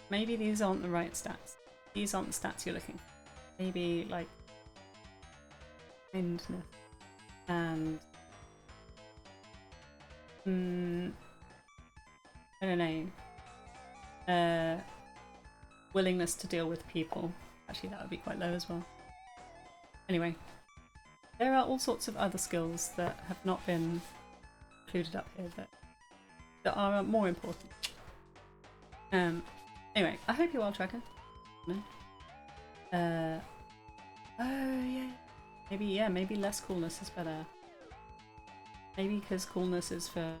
these aren't the right stats. These aren't the stats you're looking for. Maybe like kindness and I don't know. Willingness to deal with people. Actually, that would be quite low as well. Anyway, there are all sorts of other skills that have not been included up here that are more important. Anyway, I hope you're well, Tracker. No? Oh yeah. Maybe less coolness is better. Maybe because coolness is for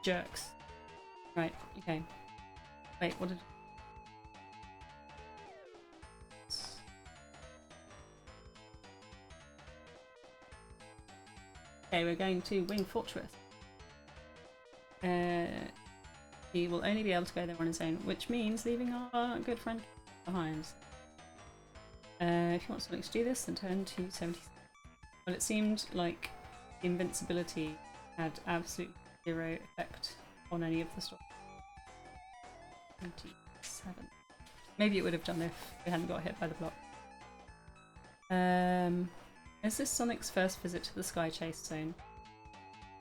jerks. Right, okay. Wait, what did... Okay, we're going to Wing Fortress. He will only be able to go there on his own, which means leaving our good friend behind. If you want something to do this, then turn to 77. Well, it seemed like invincibility had absolutely zero effect on any of the story. 27. Maybe it would have done if we hadn't got hit by the block. Is this Sonic's first visit to the Sky Chase Zone?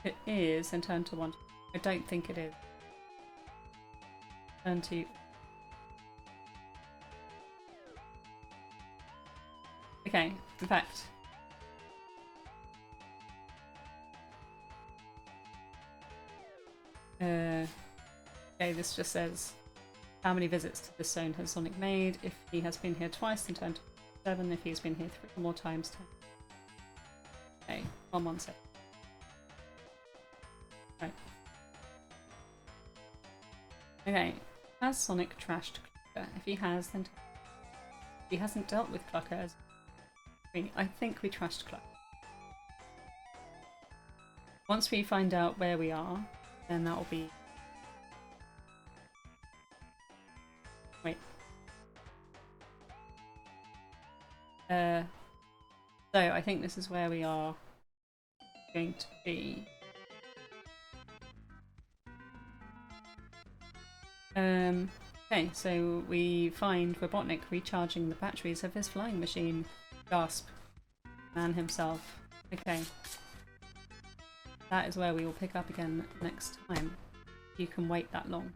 It is, and turn to 1. I don't think it is. Turn to... Okay, in fact... okay, this just says how many visits to this zone has Sonic made. If he has been here twice, then turn to 7. If he has been here 3 or more times, turn. Okay, 1 second. Right. Okay, has Sonic trashed Clucker? If he has, then he hasn't dealt with Clucker as... I think we trashed Clucker. Once we find out where we are, then that will be... Wait. So I think this is where we are going to be. Okay, so we find Robotnik recharging the batteries of his flying machine. Gasp. Man himself. Okay. That is where we will pick up again next time. You can wait that long.